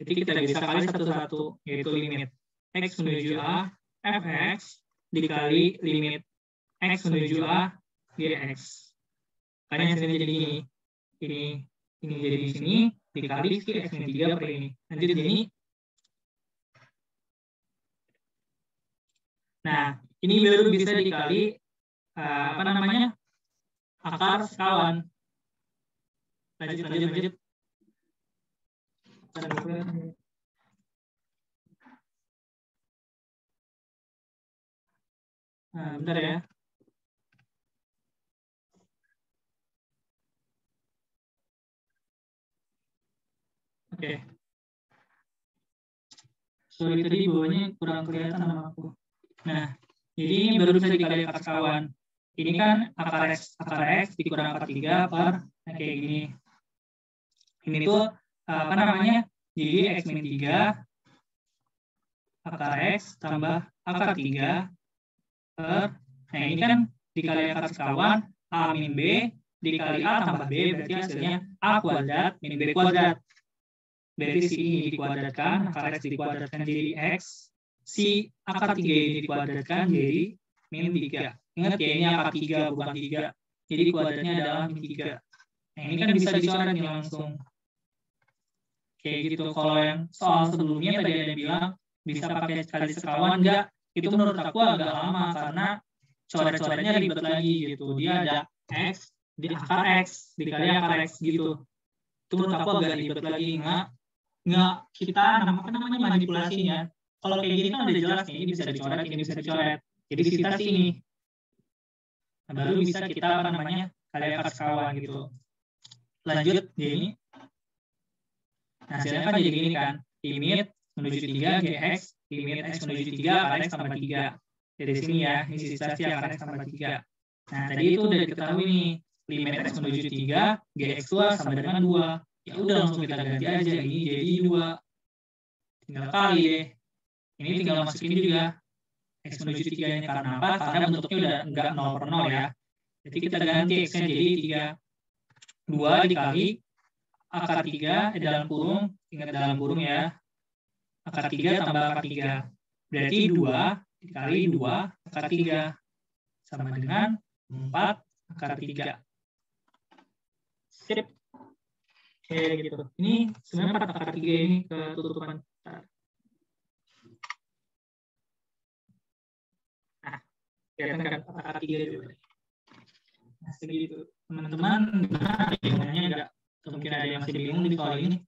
Jadi kita bisa kali satu-satu, yaitu limit X menuju A Fx dikali limit X menuju A GX. Makanya sini jadi ini jadi di sini dikali X min 3 per ini. Lanjut ini. Nah, ini baru bisa dikali akar sekawan. Lanjut. Nah, bentar ya. Oke. Sorry tadi bawahnya kurang kelihatan sama aku. Nah, jadi ini baru bisa dikali akar sekawan. Ini kan akar X dikurang akar 3 per kayak gini. Ini tuh jadi X min 3 akar X tambah akar 3 per, nah ini kan dikali akar sekawan A min B dikali A tambah B, berarti hasilnya A kuadrat min B kuadrat. Berarti si ini dikuadratkan, akar X dikuadratkan jadi X, si akar 3 ini dikuadratkan jadi min 3. Ingat ya, ini akar 3 bukan 3. Jadi kuadratnya adalah min 3. Nah, ini kan bisa dicoret nih langsung. Kayak gitu. Kalau yang soal sebelumnya tadi ada yang bilang bisa pakai kali sekawan, enggak. Itu menurut aku agak lama karena coret-coretnya ribet lagi gitu. Dia ada X, di akar X, dikali akar X gitu. Itu menurut aku agak ribet lagi. Nggak kita namanya manipulasinya. Kalau kayak gini kan udah jelas nih, ini bisa dicoret, ini bisa dicoret. Jadi sisa sih ini. Nah, baru bisa kita kali akar sekawan gitu. Lanjut ini. Nah, hasilnya kan jadi gini kan. Limit menuju 3 GX, limit X menuju 3 akar X tambah 3. Dari sini ya, ini sisa si akar X tambah 3. Nah, tadi itu udah diketahui nih. Limit X menuju 3, GX2 sama dengan 2. Ya udah langsung kita ganti aja. Ini jadi 2. Tinggal kali deh. Ini tinggal masukin juga X menuju 3-nya. Karena apa? Karena bentuknya udah enggak 0 per 0 ya. Jadi kita ganti X-nya jadi 3. 2 dikali akar 3 dalam kurung, ingat dalam kurung ya. Akar 3 tambah akar 3. Berarti 2 dikali 2 akar 3 sama dengan 4 akar 3. Sip. Kayak gitu. Ini sebenarnya 4 akar 3 ini ketutupan. Nah, kelihatan kan 4 akar 3 juga. Nah, segitu. Teman-teman, gimana ya? Enggak? Mungkin ada yang masih bingung di soal ini.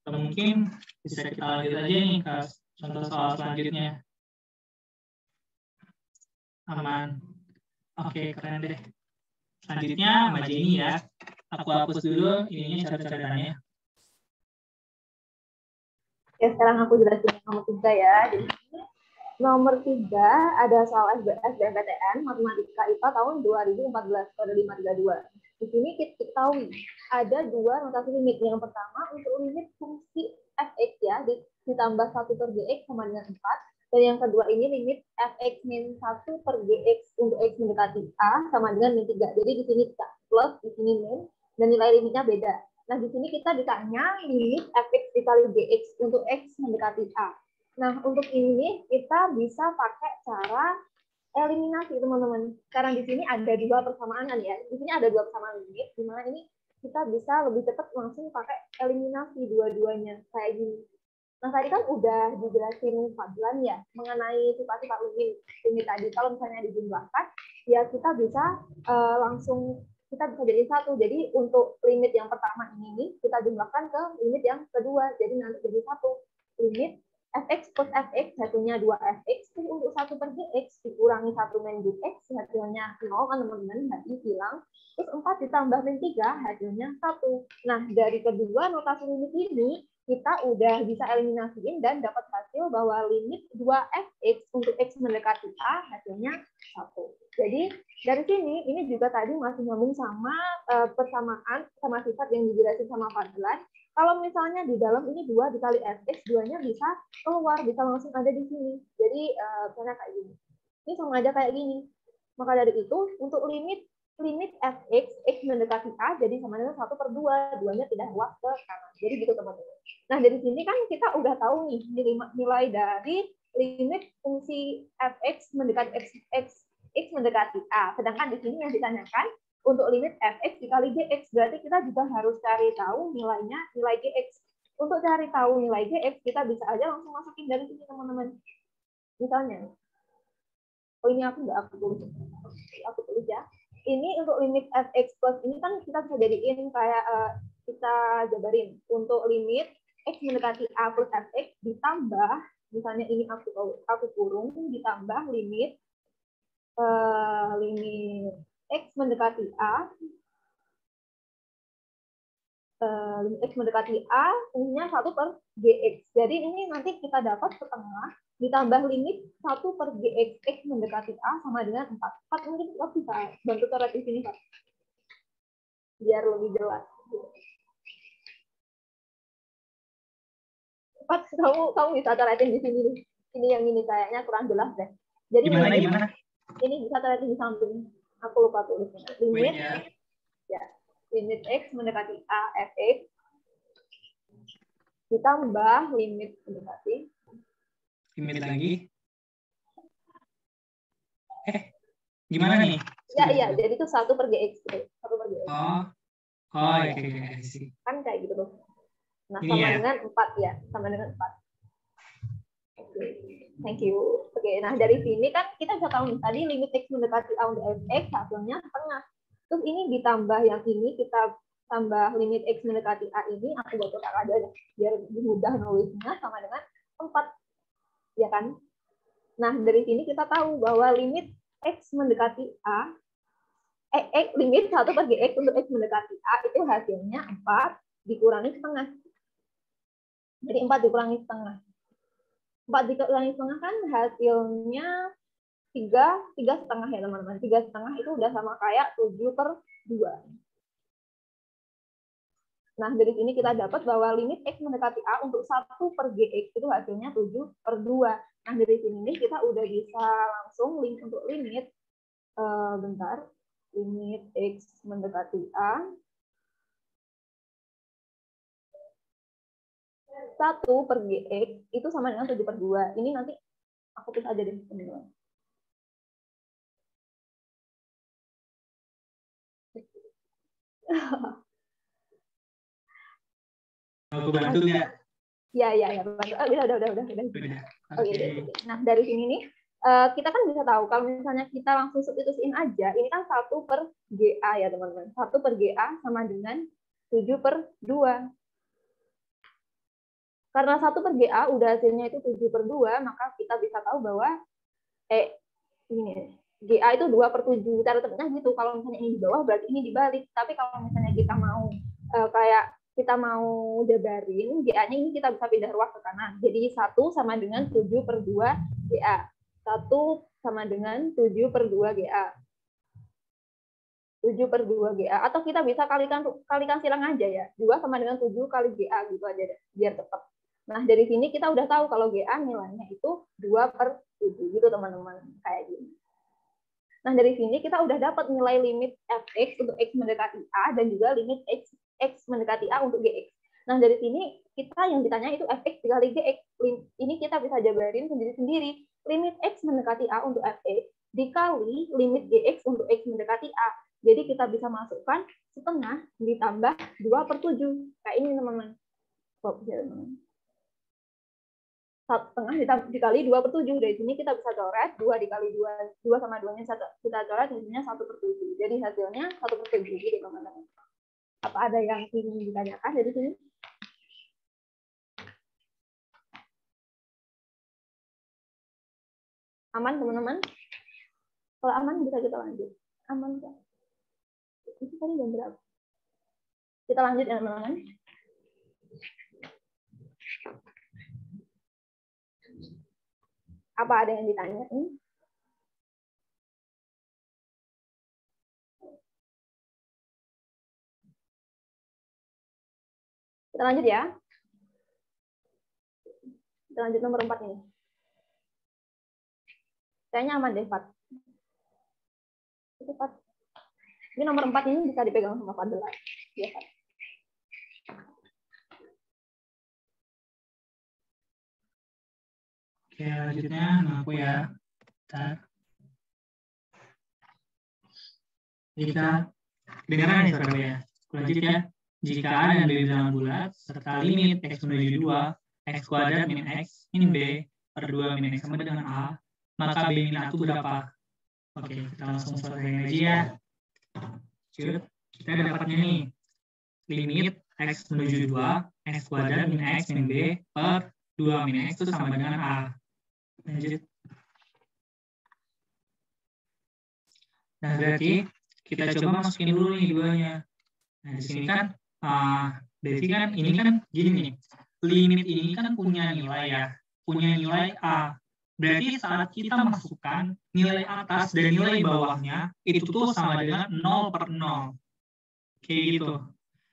Atau mungkin bisa kita lanjut aja nih ke contoh soal selanjutnya. Aman. Oke, keren deh. Selanjutnya sama Jenny ya. Aku hapus dulu ininya coret-coretannya. Ya, sekarang aku jelasin nomor 3 ya. Jadi nomor 3 ada soal SBS dan PTN Matematika IPA tahun 2014 kode 532. Di sini kita ketahui ada dua notasi limit. Yang pertama untuk limit fungsi fx ya ditambah 1 per gx sama dengan 4. Dan yang kedua ini limit fx min 1 per gx untuk x mendekati a sama dengan min 3. Jadi di sini kita plus, di sini min, dan nilai limitnya beda. Nah, di sini kita ditanya limit fx dikali gx untuk x mendekati a. Nah, untuk ini kita bisa pakai cara eliminasi, teman-teman. Karena di sini ada dua persamaan ya. Di sini ada dua persamaan limit, di mana ini kita bisa lebih cepat langsung pakai eliminasi dua-duanya kayak gini. Nah, tadi kan udah dijelasin Fadlan ya mengenai sifat-sifat limit tadi. Kalau misalnya dijumlahkan, ya kita bisa langsung kita bisa jadi satu. Jadi untuk limit yang pertama ini kita jumlahkan ke limit yang kedua. Jadi nanti jadi satu. Limit fx plus fx hasilnya 2fx untuk 1 per gx dikurangi 1 min gx hasilnya 0 kan teman-teman, tadi hilang. Terus 4 ditambah min 3 hasilnya 1. Nah, dari kedua notasi limit ini kita udah bisa eliminasiin dan dapat hasil bahwa limit 2fx untuk x mendekati a hasilnya 1. Jadi dari sini ini juga tadi masih nyambung sama persamaan sama sifat yang dijelasin sama Fadlan. Kalau misalnya di dalam ini 2 dikali fx, 2-nya bisa keluar, bisa langsung ada di sini. Jadi misalnya kayak gini. Ini sama aja kayak gini. Maka dari itu untuk limit fx, x mendekati a, jadi sama dengan 1 per 2. 2-nya tidak luas ke kanan. Jadi gitu teman-teman. Nah, dari sini kan kita udah tahu nih nilai dari limit fungsi fx mendekati x mendekati a. Sedangkan di sini yang ditanyakan untuk limit fx dikali gx, berarti kita juga harus cari tahu nilai gx. Untuk cari tahu nilai gx, kita bisa aja langsung masukin dari sini, teman-teman. Misalnya, ini aku tulis ya. Ini untuk limit fx plus ini kan kita bisa jadiin kayak kita jabarin untuk limit x mendekati a plus fx ditambah, misalnya ini aku kurung ditambah limit x mendekati a, limit x mendekati a, ininya 1 per gx. Jadi ini nanti kita dapat setengah ditambah limit 1 per gx x mendekati a sama dengan 4. 4 mungkin kita bisa bantu coret di sini, Pak. Biar lebih jelas. 4, kamu bisa coretin di sini. Ini yang ini kayaknya kurang jelas deh. Jadi Gimana? Ini bisa coretin di samping. Aku lupa tulisnya. Limit ya. Limit x mendekati a fx ditambah limit mendekati limit lagi. Gimana nih? Ya, jadi itu 1 per gx. 1 per gx. Oke. Kan kayak gitu tuh. Nah, Ini sama ya. dengan 4 ya, sama dengan 4. Oke, thank you. Oke, nah dari sini kan kita bisa tahu nih, tadi limit x mendekati a untuk fx hasilnya setengah. Terus ini ditambah yang ini, kita tambah limit x mendekati a ini, aku buat kotak aja biar lebih mudah nulisnya, sama dengan 4. Ya kan? Nah, dari sini kita tahu bahwa limit x mendekati a, limit 1 per gx untuk x mendekati a itu hasilnya 4 dikurangi setengah. Jadi 4 dikurangi setengah. 4 dikurangi setengah kan hasilnya 3,5 ya teman-teman. 3,5 itu udah sama kayak 7 per 2. Nah, dari sini kita dapat bahwa limit x mendekati a untuk 1 per gx itu hasilnya 7 per 2. Nah, dari sini nih kita udah bisa langsung untuk limit, limit x mendekati a 1 per gx itu sama dengan 7 per 2. Ini nanti aku tulis aja deh, teman-teman. Aku bantu nggak? Ya, bantu. Udah. Oke. Nah, dari sini nih, kita kan bisa tahu, kalau misalnya kita langsung substitusiin aja, ini kan 1 per GA ya, teman-teman. 1 per GA sama dengan 7 per 2. Karena 1 per GA udah hasilnya itu 7 per 2, maka kita bisa tahu bahwa, ini GA itu 2/7. Cara tengah gitu. Kalau misalnya ini di bawah berarti ini dibalik. Tapi kalau misalnya kita mau kayak kita mau jabarin, GA-nya ini kita bisa pindah ruas ke kanan. Jadi 1 sama dengan 7/2 GA. 1 sama dengan 7/2 GA. 7/2 GA. Atau kita bisa kalikan silang aja ya. 2 sama dengan 7 kali GA gitu aja deh, biar cepat. Nah, dari sini kita udah tahu kalau GA nilainya itu 2/7 gitu teman-teman. Kayak gini. Nah, dari sini kita udah dapat nilai limit fx untuk x mendekati a dan juga limit x mendekati a untuk gx. Nah, dari sini kita yang ditanya itu fx dikali gx. Ini kita bisa jabarin sendiri-sendiri. Limit x mendekati a untuk fx dikali limit gx untuk x mendekati a. Jadi kita bisa masukkan setengah ditambah 2/7. Kayak ini teman-teman. 1/2 dikali 2/7. Dari sini kita bisa coret 2 dikali 2 sama 2-nya kita coret hasilnya 1/7. Jadi hasilnya 1/7 gitu teman-teman. Apa ada yang ingin ditanyakan dari sini? Aman teman-teman? Kalau aman bisa kita lanjut. Aman kan? Itu tadi jam berapa? Kita lanjut ya teman-teman. Apa ada yang ditanya? Kita lanjut ya. Kita lanjut nomor 4 ini. Kayaknya aman deh, 4. Itu 4. Ini nomor 4 ini bisa dipegang sama Fadila. Ya, Pak. Oke, lanjutnya aku ya. Bentar. Jika dengarkan nih saudara ya. Lanjut ya. Jika A dan B bilangan bulat serta limit x menuju 2, x kuadrat min x min b/2 min x sama dengan A, maka b min A itu berapa? Oke, kita langsung selesaiin aja ya. Kita dapatnya nih. Limit x menuju 2, x kuadrat min x min b/2 min x itu sama dengan A. Lanjut. Nah, berarti kita coba masukin dulu nih duanya. Nah, di sini kan, berarti kan ini kan gini nih. Limit ini kan punya nilai ya. Punya nilai A. Berarti saat kita masukkan nilai atas dan nilai bawahnya, itu tuh sama dengan 0/0. Kayak gitu.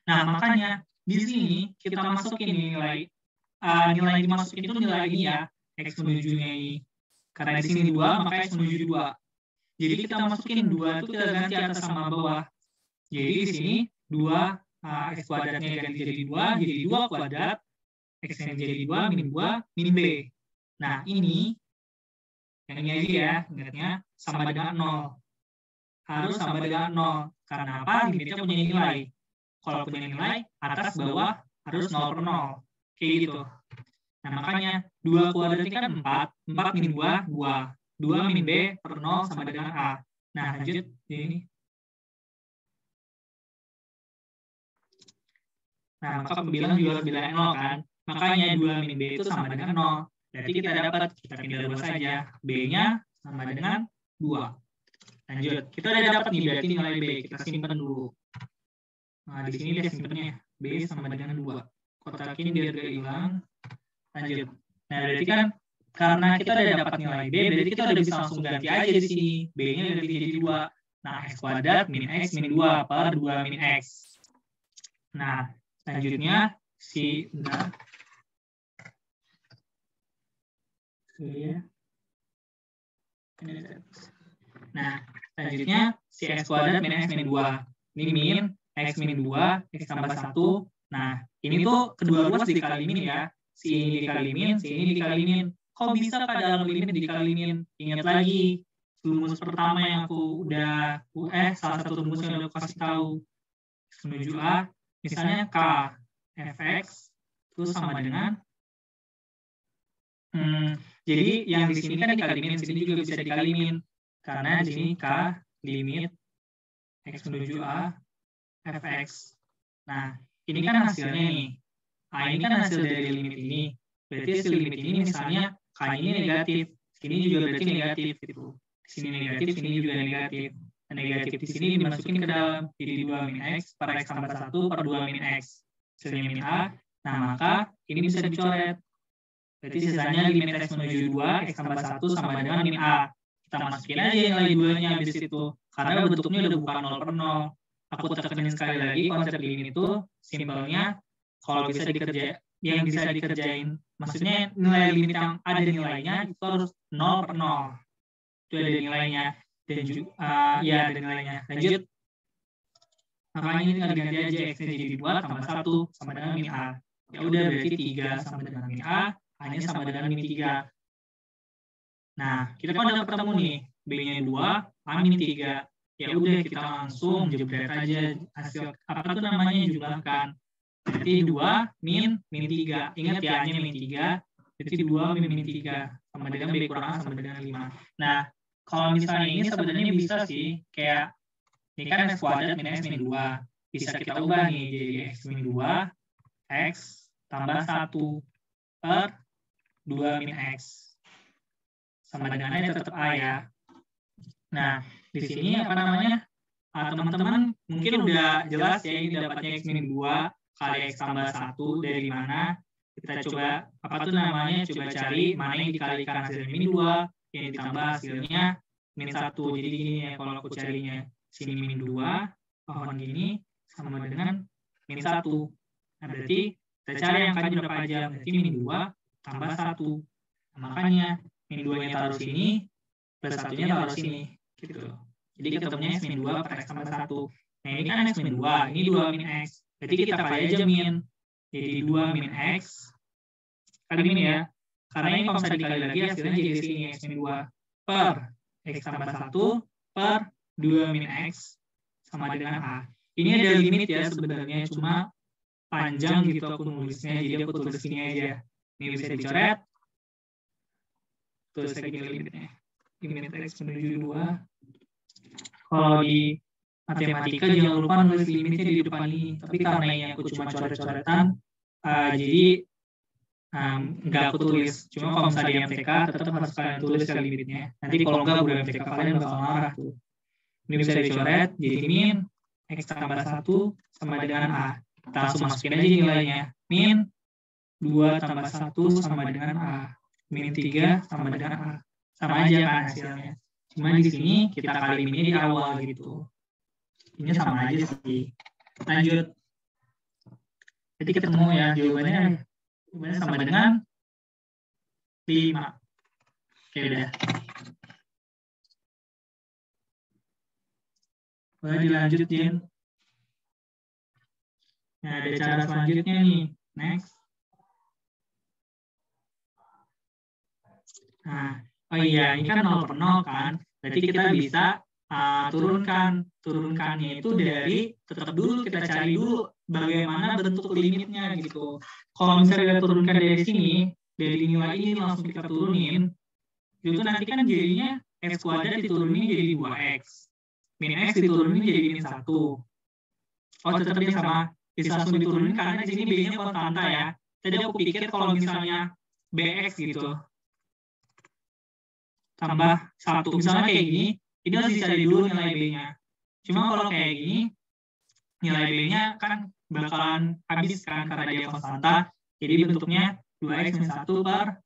Nah, makanya di sini kita masukin nilai dimasukin itu nilai ini ya. X menujunya ini. Karena di sini 2, maka X menuju 2. Jadi kita masukin 2 itu kita ganti atas sama bawah. Jadi di sini 2, X kuadratnya ganti jadi 2, jadi 2 kuadrat. X-nya jadi 2, min 2, min B. Nah, ini, yang ini aja ya, ingatnya, sama dengan 0. Harus sama dengan 0. Karena apa? Limitnya punya nilai. Kalau punya nilai, atas bawah harus 0/0. Kayak gitu. Nah, makanya 2 kuadrat ini kan 4. 4 min 2, 2. 2 min B/0 sama dengan A. Nah, lanjut. Ini. Nah, maka pembilang juga harus bilang 0 kan. Makanya 2 min B itu sama dengan 0. Berarti kita dapat, kita pindah ruas saja. B-nya sama dengan 2. Lanjut. Kita udah dapat nih berarti nilai B. Kita simpan dulu. Nah, di sini dia simpannya. B sama dengan 2. Kotakin biar gak hilang. Lanjut. Nah, berarti kan karena kita udah dapat nilai B, berarti kita udah bisa langsung ganti aja di sini. B-nya ganti jadi 2. Nah, x kuadrat min x min 2/2 min x. Nah, selanjutnya Nah, selanjutnya si x kuadrat min x min 2. Ini min x min 2, x tambah 1. Nah, ini tuh kedua ruas dikali min ya. Si ini dikali min, si ini dikali min. Kok bisa Kak dalam limit dikali min? Ingat lagi, rumus pertama yang aku udah, salah satu rumus yang udah aku kasih tahu. X menuju A, misalnya K, fx, terus sama dengan, jadi yang di sini kan dikali min, di sini juga bisa dikali min. Karena di sini K, limit, X menuju A, fx. Nah, ini kan hasilnya nih. Nah, ini kan hasil dari limit ini. Berarti hasil limit ini misalnya K ini negatif. Sini juga berarti negatif gitu. Di sini negatif, sini juga negatif. Dan negatif di sini dimasukin ke dalam, jadi 2 min X per X tambah 1 per 2 min X. Hasilnya min A. Nah, maka ini bisa dicoret. Berarti sisanya limit X menuju 2, X tambah 1 sama dengan min A. Kita masukin aja nilai 2-nya habis itu. Karena bentuknya udah bukan 0 per 0. Aku tekenin sekali lagi, konsep limit itu simpelnya, kalau bisa dikerjain, yang bisa dikerjain, maksudnya nilai limit yang ada nilainya itu harus 0 per 0. Itu ada nilainya. Dan juga, ya ada nilainya. Lanjut. Makanya ini tinggal diganti aja, X-nya jadi 2 tambah 1 sama dengan min A. Ya udah, berarti 3 sama dengan min A, A-nya sama dengan min 3. Nah, kita kan udah ketemu nih, B-nya 2, A min 3. Ya udah, kita langsung jebret aja hasil, apa tuh namanya, jumlahkan. Berarti 2 min 3. Ingat ya, A-nya min 3, berarti 2 min 3. Sama dengan B kurang A sama dengan 5. Nah, kalau misalnya ini sebenarnya bisa sih, kayak ini kan X kuadrat min X min 2. Bisa kita ubah nih jadi X min 2, X tambah 1 per 2 min X. Sama dengannya tetap A ya. Nah, di sini apa namanya, teman-teman mungkin udah jelas ya ini dapatnya X min 2 kali X tambah 1 dari mana. Kita coba, apa tuh namanya, coba cari mana yang dikalikan hasilnya min 2, yang ditambah hasilnya min 1. Jadi gini ya, kalau aku carinya, sini min 2, pohon gini, sama dengan min 1. Nah, berarti kita cari yang kan berapa aja, berarti min 2 tambah 1. Nah, makanya min 2-nya taruh sini, plus 1-nya taruh sini. Gitu. Jadi ketemunya X min 2 per X tambah 1. Nah, ini kan X min 2, ini 2 min X. Berarti kita kali aja min. Jadi 2 min X kali min ya. Karena ini kalau bisa dikali lagi hasilnya jadi sini X min 2 per X tambah 1 per 2 min X sama dengan A. Ini ada limit ya sebenarnya, cuma panjang gitu aku nulisnya, jadi aku tulis sini aja. Ini bisa dicoret. Tulis lagi limitnya. Limit X menuju 2. Kalau di matematika jangan lupa nulis limitnya di depan ini. Tapi karena ini aku cuma coret-coretan, jadi nggak aku tulis. Cuma kalau misalnya di MTK tetap harus kalian tulis ya limitnya. Nanti kalau nggak guru MTK kalian bakal marah tuh. Ini bisa dicoret, jadi min X tambah 1 sama dengan A. Kita langsung masukin aja nilainya. Min 2 tambah 1 sama dengan A. Min 3 sama dengan A. Sama aja kan hasilnya. Cuma di sini kita kali minnya di awal gitu. Ini sama aja sih. Lanjut. Jadi ketemu ya jawabannya sama dengan 5. Oke udah. Boleh dilanjut, Jin. Nah, ada cara selanjutnya nih. Next. Nah, oh iya, ini kan 0 per 0 kan. Berarti kita bisa turunkannya itu dari, tetap dulu kita cari dulu bagaimana bentuk limitnya gitu. Kalau misalnya kita turunkan dari sini, dari nilai ini langsung kita turunin, itu nanti kan jadinya X kuadrat diturunin jadi 2X. Min X diturunin jadi min 1. Oh, tetap dia sama. Bisa langsung diturunin karena di sini B-nya konstanta ya. Tadi aku pikir kalau misalnya BX gitu. Tambah 1. Misalnya kayak gini, ini harus dicari dulu nilai B-nya. Cuma kalau kayak gini, nilai B-nya kan bakalan habis kan karena dia konstanta. Jadi bentuknya 2X min 1 per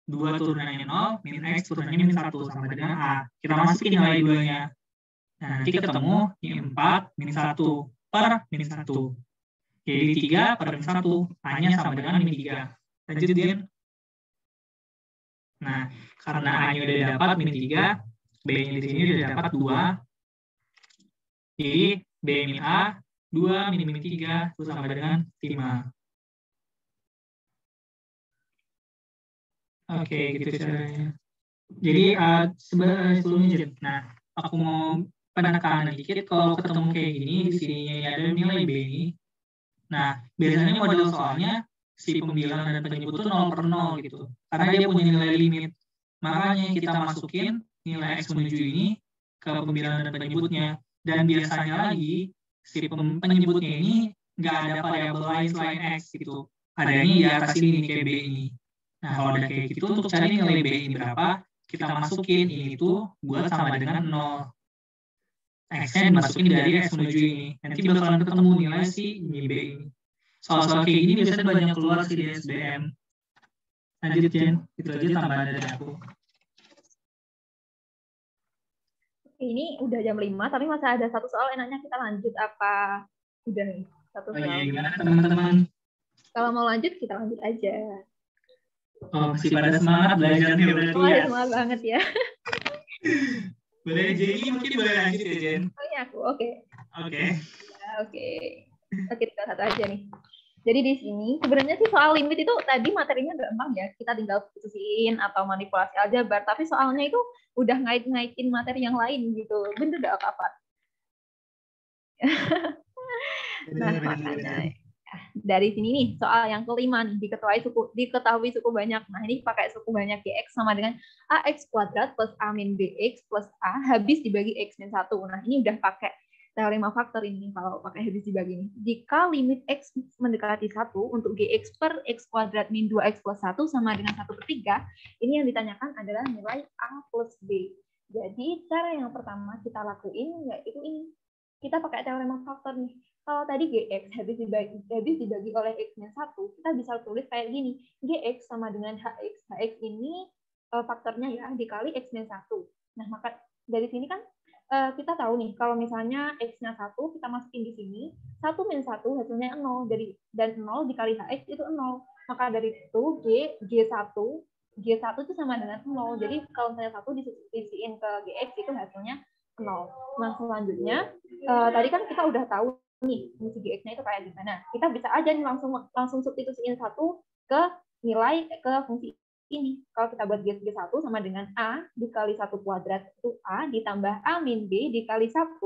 2 turunannya 0, min X turunannya min 1 sama dengan A. Kita masukin nilai 2-nya. Nah, nanti ketemu ini 4 min 1 per min 1. Jadi 3 per min 1. A-nya sama dengan min 3. Lanjut, Din. Nah, karena A-nya udah dapat min 3, B-nya di sini udah dapat 2. Jadi B min A, 2 min 3, itu sama dengan 5. Oke, gitu caranya. Jadi sebelumnya, nah, aku mau penekanan dikit. Kalau ketemu kayak gini, di sininya ada nilai B ini. Nah, biasanya model soalnya si pembilangan dan penyebut itu 0 per 0 gitu. Karena dia punya nilai limit. Makanya kita masukin nilai X menuju ini ke pembilangan dan penyebutnya. Dan biasanya lagi, si penyebutnya ini nggak ada variabel lain selain X gitu. Adanya di atas ini, kayak B ini. Nah, kalau udah kayak gitu, untuk cari nilai B ini berapa, kita masukin ini tuh buat sama dengan 0. X-nya dimasukin dari X menuju ini. Nanti bakalan ketemu nilai si ini B ini. Soal-soal kayak gini biasanya banyak keluar sih di SBM. Lanjut, Jen. Itu aja tambahan dari aku. Ini udah jam 5, tapi masih ada satu soal. Enaknya kita lanjut apa? Udah nih, satu soal. Oh iya, gimana teman-teman? Kalau mau lanjut, kita lanjut aja. Oh, masih pada semangat belajarnya berarti ya? Semangat banget ya. Boleh, jadi mungkin boleh lanjut ya, Jen? Oh iya, aku. Oke. Oke. Ya, oke. Oke, kita satu aja nih. Jadi di sini sebenarnya sih soal limit itu tadi materinya gampang ya. Kita tinggal substitusiin atau manipulasi aljabar. Tapi soalnya itu udah ngait-ngaitin materi yang lain gitu. Bener gak apa-apa? Nah, makanya dari sini nih soal yang kelima nih diketahui suku banyak. Nah, ini pakai suku banyak Gx sama dengan AX kuadrat plus A min BX plus A habis dibagi X min 1. Nah, ini udah pakai teorema faktor ini kalau pakai habis dibagi ini. Jika limit X mendekati 1 untuk Gx per X kuadrat min 2X plus 1 sama dengan 1/3, ini yang ditanyakan adalah nilai A plus B. Jadi, cara yang pertama kita lakuin yaitu ini. Kita pakai teorema faktor nih. Kalau tadi Gx habis dibagi oleh X-1, kita bisa tulis kayak gini. Gx sama dengan Hx. Hx ini faktornya ya, dikali X-1. Nah, maka dari sini kan kita tahu nih, kalau misalnya X-nya 1, kita masukin di sini. 1 min 1 hasilnya 0. Dan 0 dikali Hx itu 0. Maka dari itu G1 itu sama dengan 0. Jadi kalau misalnya 1 disubstitusiin ke Gx itu hasilnya 0. Nah, selanjutnya, tadi kan kita udah tahu nih fungsi Gx-nya itu kayak gimana. Kita bisa aja nih langsung substitusiin 1 ke nilai ke fungsi ini. Kalau kita buat G1 sama dengan A dikali 1 kuadrat itu A ditambah A min B dikali 1,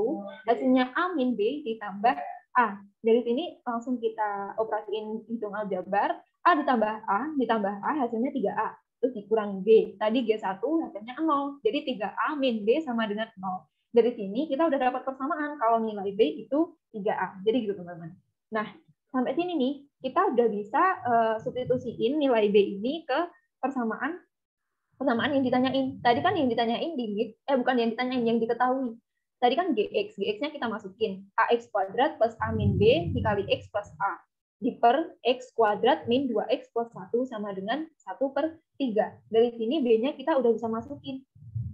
hasilnya A min B ditambah A. Dari sini langsung kita operasiin hitung aljabar. A ditambah A hasilnya 3A. Terus dikurangi B. Tadi G1 hasilnya 0. Jadi 3A min B sama dengan 0. Dari sini kita udah dapat persamaan kalau nilai B itu 3A. Jadi gitu teman-teman. Nah, sampai sini nih kita udah bisa substitusiin nilai B ini ke persamaan yang ditanyain. Tadi kan yang ditanyain bukan yang ditanyain, yang diketahui. Tadi kan Gx. Gx-nya kita masukin. AX kuadrat plus A min B dikali X plus A. Per X kuadrat min 2X plus 1 sama dengan 1/3. Dari sini B-nya kita udah bisa masukin.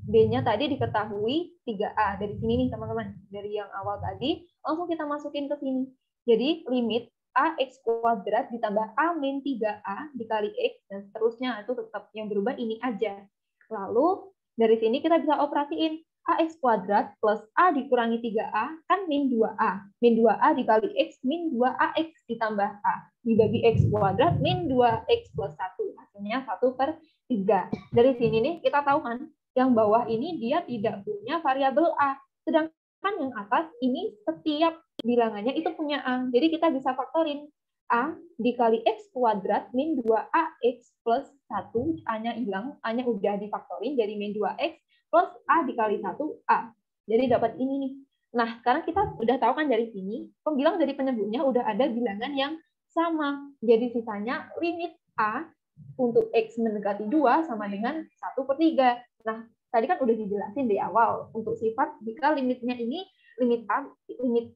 B-nya tadi diketahui 3A. Dari sini nih teman-teman. Dari yang awal tadi, langsung kita masukin ke sini. Jadi limit AX kuadrat ditambah A min 3A dikali X, dan seterusnya. Itu tetap yang berubah ini aja. Lalu, dari sini kita bisa operasiin. AX kuadrat plus A dikurangi 3A, kan min 2A. Min 2A dikali X, min 2AX ditambah A. Dibagi X kuadrat, min 2X plus 1. Hasilnya 1/3. Dari sini nih, kita tahu kan, yang bawah ini dia tidak punya variabel A. Sedangkan yang atas ini setiap bilangannya itu punya A. Jadi kita bisa faktorin. A dikali X kuadrat min 2AX plus 1. A-nya hilang. A-nya udah difaktorin jadi min 2X plus A dikali 1A. Jadi dapat ini nih. Nah, sekarang kita udah tahu kan dari sini, pembilang dari penyebutnya udah ada bilangan yang sama. Jadi sisanya limit A untuk X mendekati 2 sama dengan 1/3. Nah, tadi kan udah dijelasin di awal. Untuk sifat, jika limitnya ini, limit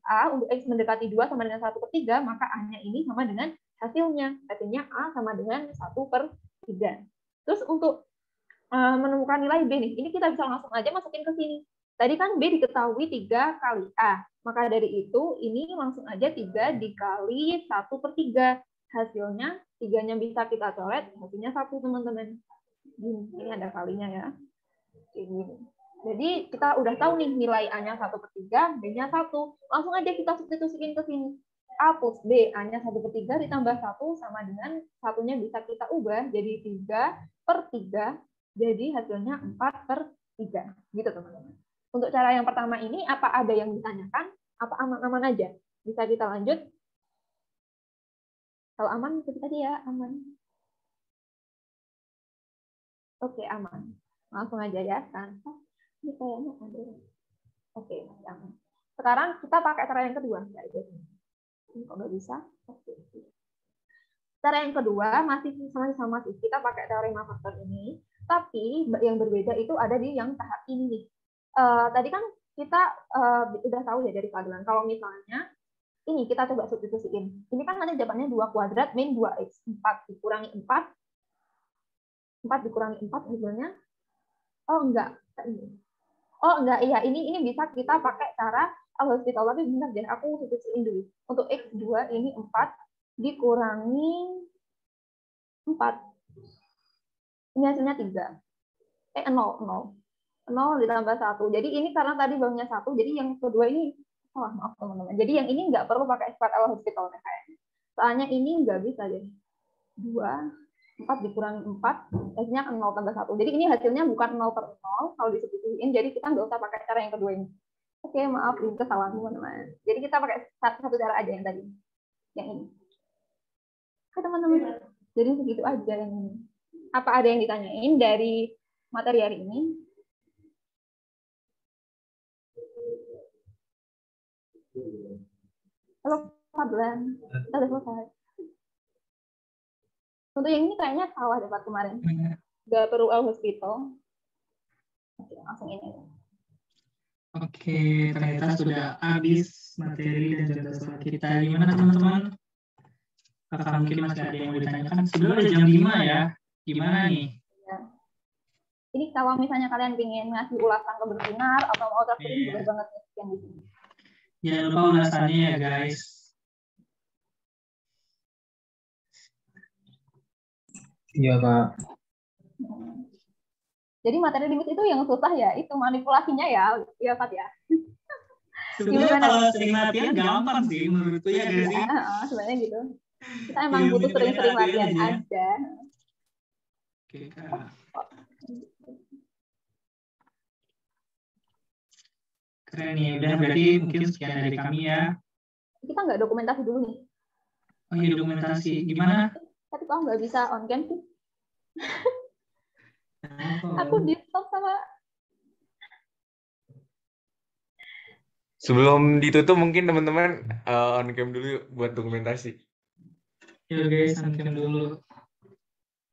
A untuk X mendekati 2 sama dengan 1/3, maka A-nya ini sama dengan hasilnya. Hasilnya A sama dengan 1/3. Terus untuk menemukan nilai B nih, ini kita bisa langsung aja masukin ke sini. Tadi kan B diketahui 3 kali A. Maka dari itu, ini langsung aja 3 dikali 1/3. Hasilnya, 3-nya bisa kita coret, hasilnya 1, teman-teman. Ini ada kalinya ya. Jadi, kita udah tahu nih nilai A-nya 1/3, B-nya 1. Langsung aja kita substitusiin ke sini. A plus B, A-nya 1/3 ditambah 1 sama dengan 1-nya bisa kita ubah jadi 3/3. Jadi hasilnya 4/3. Gitu, teman-teman. Untuk cara yang pertama ini, apa ada yang ditanyakan? Apa aman-aman aja? Bisa kita lanjut? Kalau aman, seperti tadi ya, aman. Oke, aman. Langsung aja ya, kan? Ini kayaknya ada. Oke, masih aman. Sekarang kita pakai cara yang kedua. Ini kok nggak bisa? Oke. Cara yang kedua masih sama sih. Kita pakai teorema faktor ini. Tapi yang berbeda itu ada di yang tahap ini nih. Tadi kan kita udah tahu ya dari keadilan. Kalau misalnya ini kita coba substitusiin. Ini kan nanti jawabannya 2 kuadrat min 2x. 4 dikurangi 4. 4 dikurangi 4 hasilnya. Oh enggak. Oh enggak, iya. Ini bisa kita pakai cara Al-Hospital. Tapi benar deh, aku substitusiin dulu. Untuk x2 ini 4 dikurangi 4. Ini hasilnya 3. 0 ditambah 1. Jadi ini karena tadi baunya 1, jadi yang kedua ini, maaf teman-teman. Jadi yang ini nggak perlu pakai sifat L-Hospital kayaknya. Soalnya ini nggak bisa deh. 4 dikurangi 4, hasilnya 0 tambah 1. Jadi ini hasilnya bukan 0 per 0, kalau disubstitusiin, jadi kita nggak usah pakai cara yang kedua ini. Oke, maaf, ini kesalahan teman-teman. Jadi kita pakai satu cara aja yang tadi. Yang ini. Oke teman-teman. Jadi segitu aja yang ini. Apa ada yang ditanyain dari materi hari ini? Halo, Fadlan. Kita udah selesai. Untuk yang ini kayaknya salah deh Pak kemarin. Nggak perlu L-Hospital. Oke, langsung ini. Oke, ternyata sudah habis materi dan jadwal soal kita. Gimana teman-teman? Apakah mungkin masih ada yang mau ditanyakan? Sebelum ada jam 5 ya. Gimana nih? Ya. Ini kalau misalnya kalian ingin ngasih ulasan ke bersinar atau mau terkirim, boleh banget yang di sini. Jangan lupa ulasannya ya guys. Iya, Kak. Jadi materi limit itu yang susah ya, itu manipulasinya ya, ya Pak ya. Sebenarnya kalau sering latihan gampang sih menurutku ya guys sih. Sebenarnya gitu. Kita emang butuh sering-sering latihan aja. Oke, Kak. Keren nih, udah berarti mungkin sekian dari kami ya. Kita nggak dokumentasi dulu nih. Oh iya, dokumentasi. Gimana? Tapi kok nggak bisa on cam sih? Aku di stop sama. Sebelum ditutup mungkin teman-teman on cam dulu buat dokumentasi. Ya guys, on cam dulu.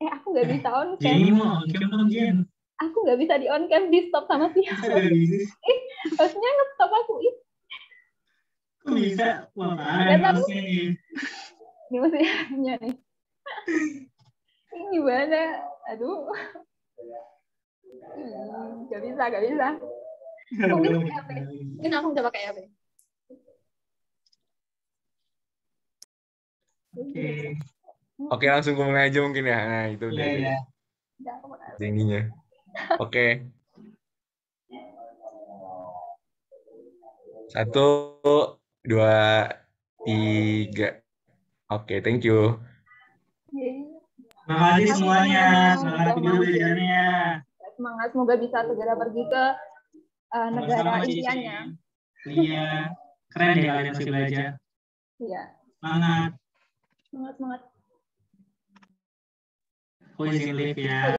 Aku nggak bisa on cam. Jadi mau on cam dong, Jen. Aku nggak bisa di on cam, di stop sama siapa. Harusnya nge-stop aku. Kok bisa? Wah, parah nih. Ini maksudnya nih. Ini gimana? Aduh. Gak bisa. Mungkin aku coba kayak apa? Oke, langsung mulai aja mungkin ya. Nah, itu udah ya. tingginya. Oke. 1, 2, 3. Oke, thank you. Terima kasih semuanya. Semangat video belajarnya. Semangat, semoga bisa segera pergi ke negara impiannya. Iya, keren deh kalian masih belajar. Iya. Semangat. Semangat. Aku izin live ya.